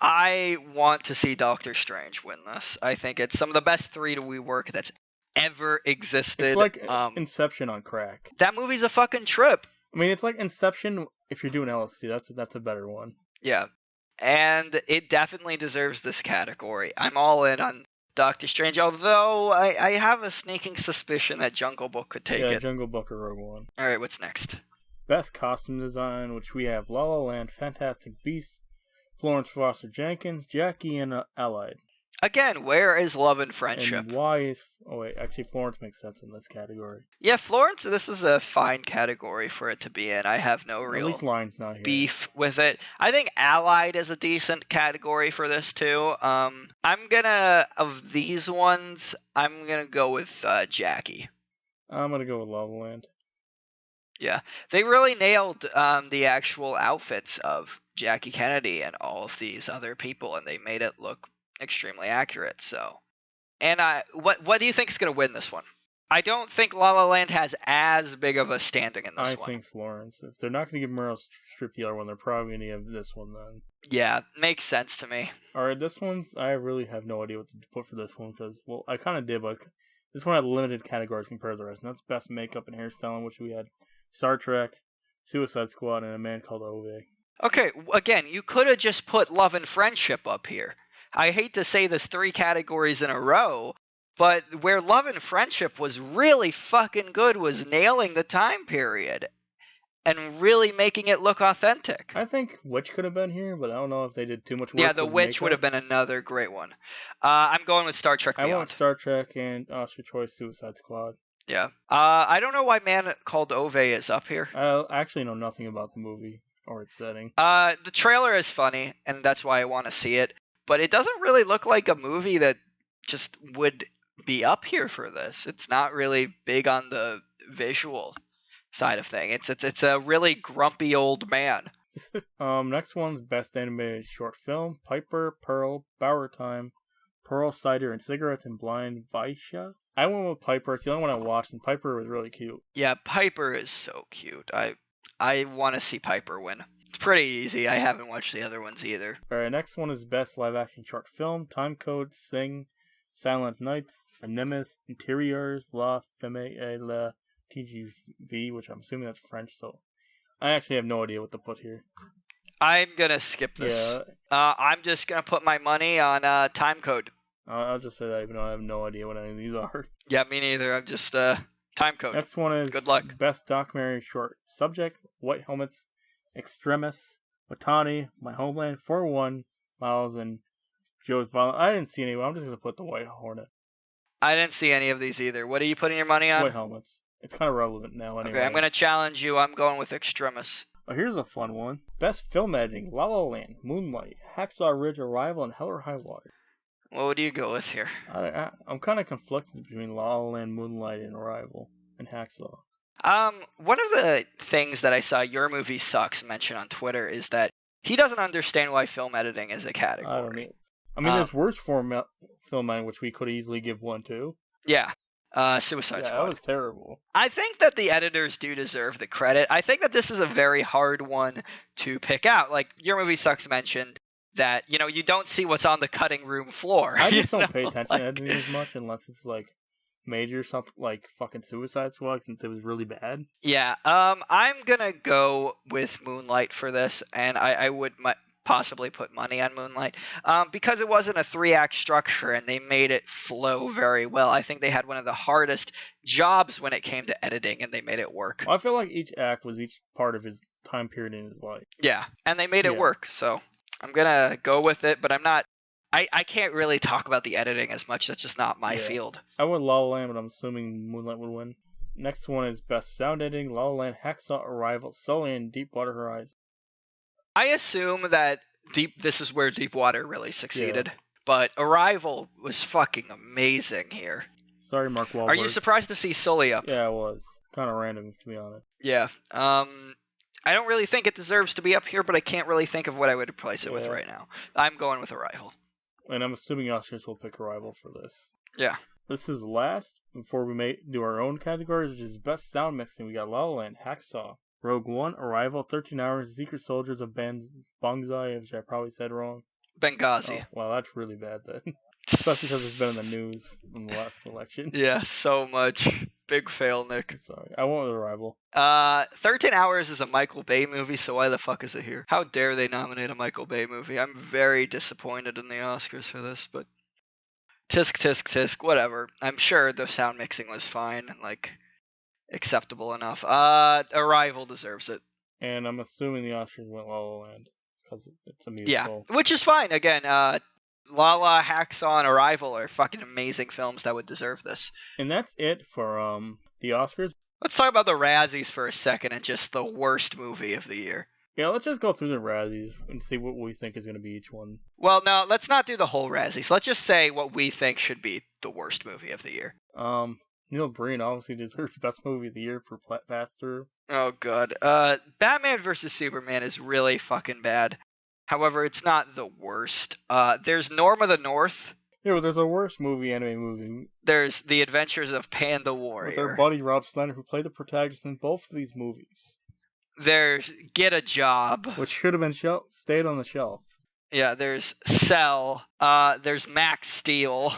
I want to see Doctor Strange win this. I think it's some of the best 3D work that's ever existed. It's like Inception on crack. That movie's a fucking trip. I mean, it's like Inception if you're doing LSD. That's a better one. Yeah, and it definitely deserves this category. I'm all in on Doctor Strange, although I have a sneaking suspicion that Jungle Book could take it. Jungle Book or Rogue One. All right, what's next? Best costume design, which we have La La Land, Fantastic Beasts, Florence Foster Jenkins, Jackie, and Allied. Again, where is Love and Friendship? And why is... Oh, wait, actually, Florence makes sense in this category. Yeah, Florence, this is a fine category for it to be in. I have no real At least Line's not here. beef with it. I think Allied is a decent category for this, too. Of these ones, I'm gonna go with Jackie. I'm gonna go with La La Land. Yeah, they really nailed the actual outfits of Jackie Kennedy and all of these other people, and they made it look extremely accurate. So, and what do you think is going to win this one? I don't think La La Land has as big of a standing in this one. I think Florence. If they're not going to give Meryl Streep the other one, they're probably going to give this one then. Yeah, makes sense to me. All right, this one's I really have no idea what to put for this one because I kind of did, but this one had limited categories compared to the rest. And that's best makeup and hairstyling, which we had Star Trek, Suicide Squad, and A Man Called Ove. Okay, again, you could have just put Love and Friendship up here. I hate to say this 3 categories in a row, but where Love and Friendship was really fucking good was nailing the time period and really making it look authentic. I think Witch could have been here, but I don't know if they did too much work. Yeah, The Witch would have been another great one. I'm going with Star Trek Beyond. I want Star Trek and Oscar choice Suicide Squad. Yeah. I don't know why Man Called Ove is up here. I actually know nothing about the movie or its setting. The trailer is funny, and that's why I want to see it. But it doesn't really look like a movie that just would be up here for this. It's not really big on the visual side of things. It's a really grumpy old man. Next one's Best Animated Short Film: Piper, Pearl, Bower Time, Pearl, Cider and Cigarettes, and Blind Vaisha. I went with Piper. It's the only one I watched, and Piper was really cute. Yeah, Piper is so cute. I want to see Piper win. It's pretty easy. I haven't watched the other ones either. Alright, next one is Best Live Action Short Film: Time Code, Sing, Silent Nights, Animus, Interiors, La Femme et la TGV, which I'm assuming that's French, so I actually have no idea what to put here. I'm gonna skip this. Yeah. I'm just gonna put my money on Time Code. I'll just say that even though I have no idea what any of these are. Yeah, me neither. I'm just Time Code. Next one is Good luck. Best Documentary Short. Subject, White Helmets, Extremis, Watani, My Homeland, 4-1, Miles, and Joe's Violent. I didn't see any, but I'm just going to put the White Hornet. I didn't see any of these either. What are you putting your money on? White Helmets. It's kind of relevant now anyway. Okay, I'm going to challenge you. I'm going with Extremis. Oh, here's a fun one. Best Film Editing, La La Land, Moonlight, Hacksaw Ridge, Arrival, and Hell or High Water. What would you go with here? I'm kind of conflicted between La La Land, Moonlight, and Arrival, and Hacksaw. One of the things that I saw Your Movie Sucks mention on Twitter is that he doesn't understand why film editing is a category. I don't know. I mean, there's worse film editing, which we could easily give one to. Yeah. Suicide Squad. That was terrible. I think that the editors do deserve the credit. I think that this is a very hard one to pick out. Like, Your Movie Sucks mentioned that, you don't see what's on the cutting room floor. I just don't pay attention to editing as much unless it's, like, major something, like fucking Suicide Squad, since it was really bad. Yeah, I'm gonna go with Moonlight for this, and I would possibly put money on Moonlight, because it wasn't a 3-act structure and they made it flow very well. I think they had one of the hardest jobs when it came to editing, and they made it work. I feel like each act was each part of his time period in his life. Yeah, and they made it work, so I'm gonna go with it, but I'm not. I can't really talk about the editing as much. That's just not my field. I went La La Land, but I'm assuming Moonlight would win. Next one is Best Sound Editing, La La Land, Hacksaw, Arrival, Sully, and Deepwater Horizon. I assume that this is where Deepwater really succeeded. Yeah. But Arrival was fucking amazing here. Sorry, Mark Wahlberg. Are you surprised to see Sully up? Yeah, I was. Kind of random, to be honest. Yeah. I don't really think it deserves to be up here, but I can't really think of what I would replace it with right now. I'm going with Arrival. And I'm assuming Oscars will pick Arrival for this. Yeah. This is last, before we do our own categories, which is Best Sound Mixing. We got La La Land, Hacksaw, Rogue One, Arrival, 13 Hours, Secret Soldiers of Bangzai, which I probably said wrong. Benghazi. Oh, wow, that's really bad then. Especially because it's been in the news in the last election. Yeah, so much. Big fail, Nick. Sorry, I went with Arrival. 13 Hours is a Michael Bay movie, so why the fuck is it here? How dare they nominate a Michael Bay movie? I'm very disappointed in the Oscars for this, but tisk, tisk, tisk, whatever. I'm sure the sound mixing was fine and, like, acceptable enough. Arrival deserves it. And I'm assuming the Oscars went La La Land, because it's a musical. Yeah, which is fine. Again, La La, Hacksaw, and Arrival are fucking amazing films that would deserve this. And that's it for the Oscars. Let's talk about the Razzies for a second and just the worst movie of the year. Yeah, let's just go through the Razzies and see what we think is going to be each one. Well, no, let's not do the whole Razzies. Let's just say what we think should be the worst movie of the year. Neil Breen obviously deserves Best Movie of the Year for Pass Through. Oh, God. Batman vs. Superman is really fucking bad. However, it's not the worst. There's Norm of the North. Yeah, but there's a worse anime movie. There's The Adventures of Panda Warrior. With our buddy Rob Schneider, who played the protagonist in both of these movies. There's Get a Job. Which should have been stayed on the shelf. Yeah, there's Cell. There's Max Steel.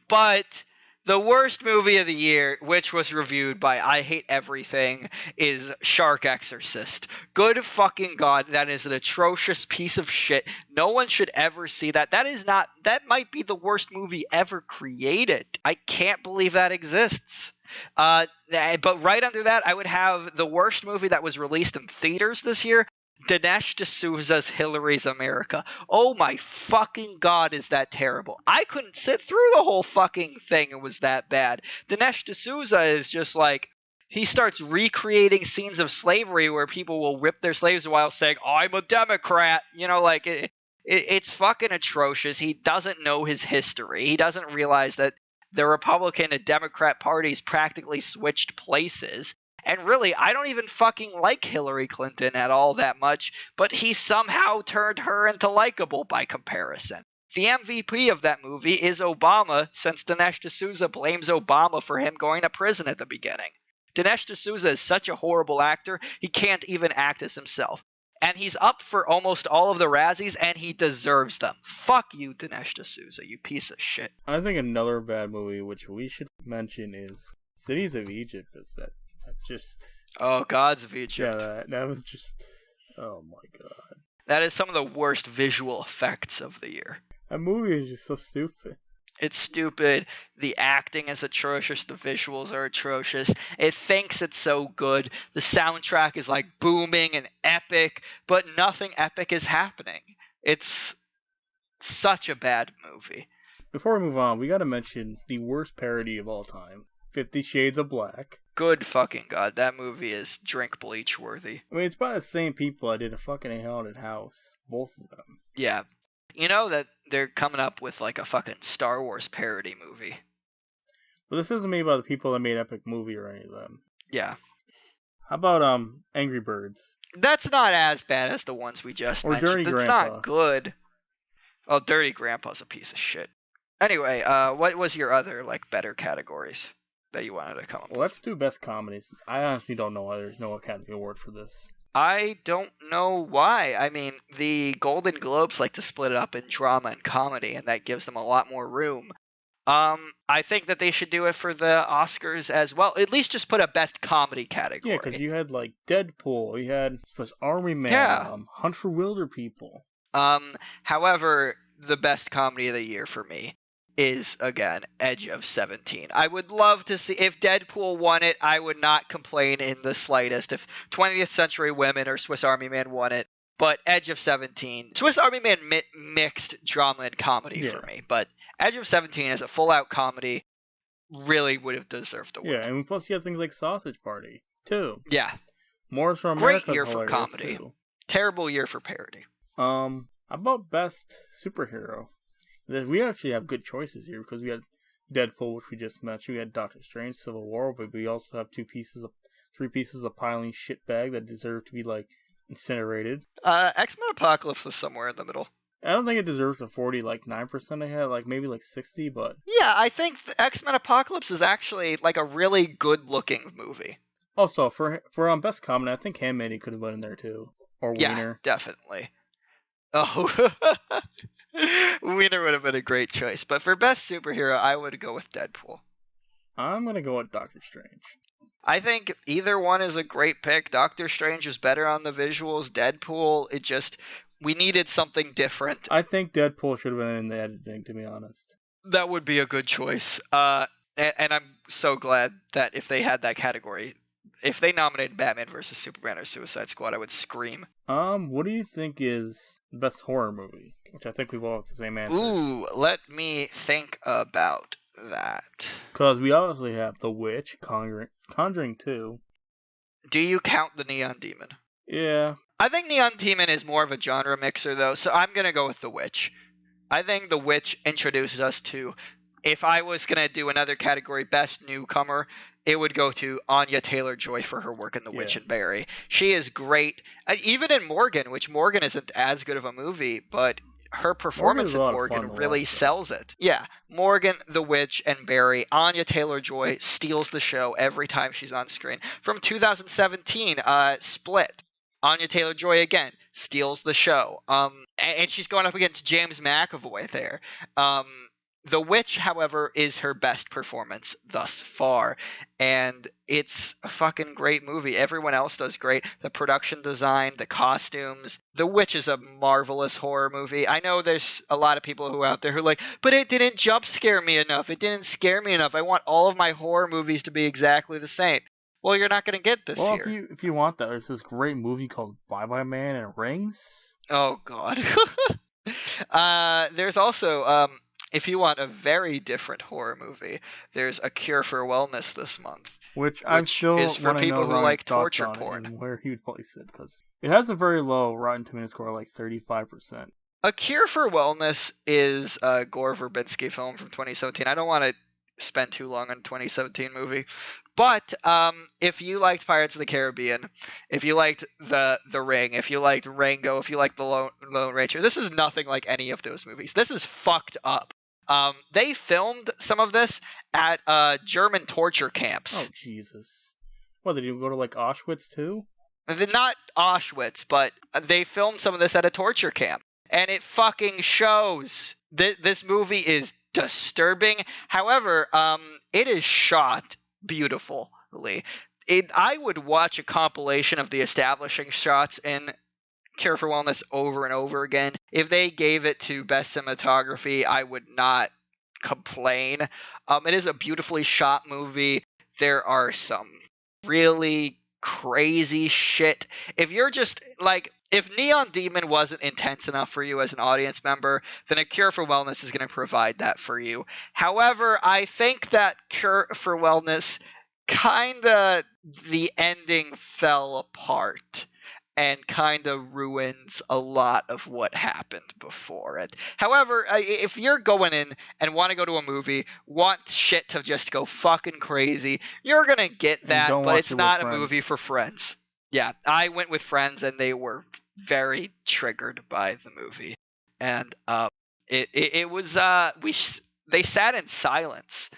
But the worst movie of the year, which was reviewed by I Hate Everything, is Shark Exorcist. Good fucking God, that is an atrocious piece of shit. No one should ever see that. That might be the worst movie ever created. I can't believe that exists. But right under that, I would have the worst movie that was released in theaters this year, Dinesh D'Souza's Hillary's America. Oh my fucking God, is that terrible. I couldn't sit through the whole fucking thing. It was that bad. Dinesh D'Souza is just like, he starts recreating scenes of slavery where people will rip their slaves while saying, I'm a Democrat. It's fucking atrocious. He doesn't know his history. He doesn't realize that the Republican and Democrat parties practically switched places. And really, I don't even fucking like Hillary Clinton at all that much, but he somehow turned her into likable by comparison. The MVP of that movie is Obama, since Dinesh D'Souza blames Obama for him going to prison at the beginning. Dinesh D'Souza is such a horrible actor, he can't even act as himself. And he's up for almost all of the Razzies, and he deserves them. Fuck you, Dinesh D'Souza, you piece of shit. I think another bad movie, which we should mention, is Cities of Egypt. That's just... Oh, Gods of Egypt. Yeah, that was just... Oh my god. That is some of the worst visual effects of the year. That movie is just so stupid. It's stupid. The acting is atrocious. The visuals are atrocious. It thinks it's so good. The soundtrack is like booming and epic, but nothing epic is happening. It's such a bad movie. Before we move on, we gotta mention the worst parody of all time, 50 Shades of Black. Good fucking god, that movie is drink bleach worthy. I mean, it's by the same people that did A Fucking Haunted House. Both of them. Yeah. You know that they're coming up with like a fucking Star Wars parody movie. But this isn't made by the people that made Epic Movie or any of them. Yeah. How about Angry Birds? That's not as bad as the ones we just Or mentioned. Dirty That's Grandpa. not good. Oh, Dirty Grandpa's a piece of shit. Anyway, what was your other like better categories that you wanted to come up with? Well, let's do Best Comedy, since I honestly don't know why there's no Academy Award for this. I don't know why. I mean, the Golden Globes like to split it up in drama and comedy, and that gives them a lot more room. I think that they should do it for the Oscars as well. At least just put a Best Comedy category. Yeah, because you had like Deadpool, you had Swiss Army Man, Yeah. Hunt for Wilder People. However, the Best Comedy of the year for me is, again, Edge of 17. I would love to see, if Deadpool won it, I would not complain in the slightest. If 20th Century Women or Swiss Army Man won it, but Edge of 17. Swiss Army Man mixed drama and comedy for me, but Edge of 17 as a full-out comedy really would have deserved the win. Yeah, and plus you have things like Sausage Party, too. Yeah. Morris from Great America's year for hilarious, comedy. too. Terrible year for parody. How about Best Superhero? We actually have good choices here because we had Deadpool, which we just mentioned. We had Doctor Strange, Civil War, but we also have three pieces of piling shitbag that deserve to be like incinerated. X-Men Apocalypse is somewhere in the middle. I don't think it deserves the 49% I had, like maybe like 60, but Yeah, I think X-Men Apocalypse is actually like a really good-looking movie. also for Best Comedy, I think Handmaiden could have been in there too, or Yeah, Wiener. definitely. Oh, Wiener would have been a great choice, but for best superhero, I would go with Deadpool. I'm gonna go with Doctor Strange. I think either one is a great pick. Doctor Strange is better on the visuals. Deadpool, we needed something different. I think Deadpool should have been in the editing, to be honest. That would be a good choice. And I'm so glad that if they had that category, if they nominated Batman vs. Superman or Suicide Squad, I would scream. What do you think is the best horror movie? Which I think we all have the same answer. Ooh, let me think about that. Because we obviously have The Witch, Conjuring 2. Do you count the Neon Demon? Yeah. I think Neon Demon is more of a genre mixer, though, so I'm going to go with The Witch. I think The Witch introduces us to, if I was going to do another category, Best Newcomer, it would go to Anya Taylor-Joy for her work in The Witch and Barry. She is great. Even in Morgan, which Morgan isn't as good of a movie, but her performance in Morgan really sells it. Yeah, Morgan, The Witch, and Barry. Anya Taylor-Joy steals the show every time she's on screen. From 2017, Split. Anya Taylor-Joy again steals the show. And she's going up against James McAvoy there. The Witch, however, is her best performance thus far, and it's a fucking great movie. Everyone else does great. The production design, the costumes. The Witch is a marvelous horror movie. I know there's a lot of people who are out there who are like, but it didn't jump scare me enough. It didn't scare me enough. I want all of my horror movies to be exactly the same. Well, you're not going to get this here. Well, if you want that, there's this great movie called Bye Bye Man and Rings. Oh, God. There's also... if you want a very different horror movie, there's A Cure for Wellness this month. Which I'm still is for people who like torture porn. And where he would place it, because it has a very low Rotten Tomatoes score, like 35%. A Cure for Wellness is a Gore Verbinski film from 2017. I don't want to spend too long on a 2017 movie. But if you liked Pirates of the Caribbean, if you liked The Ring, if you liked Rango, if you liked The Lone Ranger, this is nothing like any of those movies. This is fucked up. They filmed some of this at German torture camps. Oh, Jesus. What, did you go to, like, Auschwitz, too? Not Auschwitz, but they filmed some of this at a torture camp. And it fucking shows. This movie is disturbing. However, it is shot beautifully. I would watch a compilation of the establishing shots in Cure for Wellness over and over again. If they gave it to Best Cinematography, I would not complain. It is a beautifully shot movie. There are some really crazy shit. If you're just like, if Neon Demon wasn't intense enough for you as an audience member, then A Cure for Wellness is going to provide that for you. However, I think that Cure for Wellness kinda, the ending fell apart and kinda ruins a lot of what happened before it. However, if you're going in and want to go to a movie, want shit to just go fucking crazy, you're gonna get that, don't but watch it's it with not a friends. movie for friends. Yeah, I went with friends and they were very triggered by the movie, and it was they sat in silence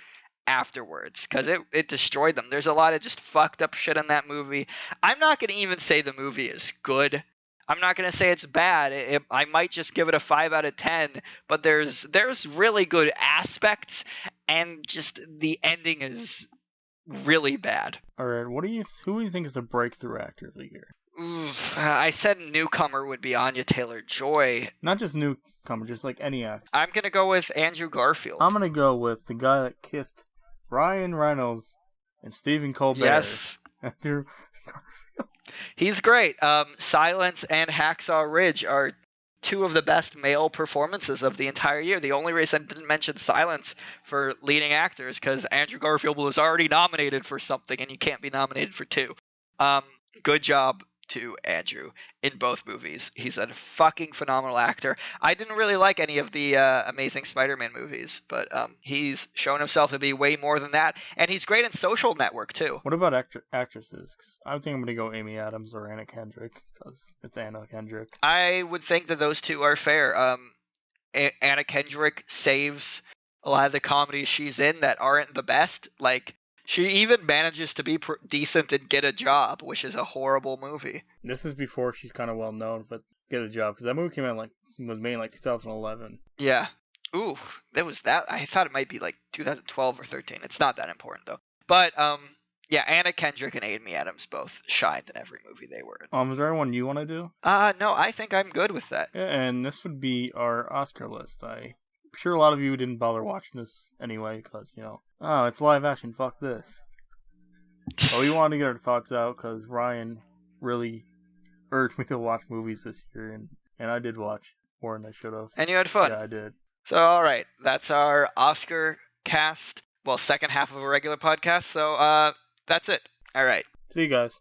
afterwards because it destroyed them. There's a lot of just fucked up shit in that movie. I'm not going to even say the movie is good. I'm not going to say it's bad. I might just give it a 5 out of 10, but there's really good aspects, and just the ending is really bad. All right, who do you think is the breakthrough actor of the year? Oof, I said newcomer would be Anya Taylor-Joy. Not just newcomer, just like any actor. I'm going to go with Andrew Garfield. I'm gonna go with the guy that kissed Ryan Reynolds and Stephen Colbert. Yes. Andrew He's great. Silence and Hacksaw Ridge are two of the best male performances of the entire year. The only reason I didn't mention Silence for leading actors because Andrew Garfield was already nominated for something, and you can't be nominated for two. Good job to Andrew in both movies. He's a fucking phenomenal actor. I didn't really like any of the Amazing Spider-Man movies, but he's shown himself to be way more than that, and he's great in Social Network too. What about actresses? 'Cause I think I'm gonna go Amy Adams or Anna Kendrick because it's Anna Kendrick. I would think that those two are fair. Anna Kendrick saves a lot of the comedies she's in that aren't the best. Like, she even manages to be decent in Get a Job, which is a horrible movie. This is before she's kind of well known for Get a Job because that movie came out was made in 2011. Yeah. Ooh, that was that. I thought it might be like 2012 or 13. It's not that important though. But yeah, Anna Kendrick and Amy Adams both shined in every movie they were in. Is there anyone you want to do? No, I think I'm good with that. Yeah, and this would be our Oscar list. I'm sure a lot of you didn't bother watching this anyway because, oh, it's live action, fuck this. But we wanted to get our thoughts out because Ryan really urged me to watch movies this year, and I did watch more than I should have. And you had fun. Yeah, I did. So, all right, that's our Oscar cast. Well, second half of a regular podcast. So, that's it. All right. See you guys.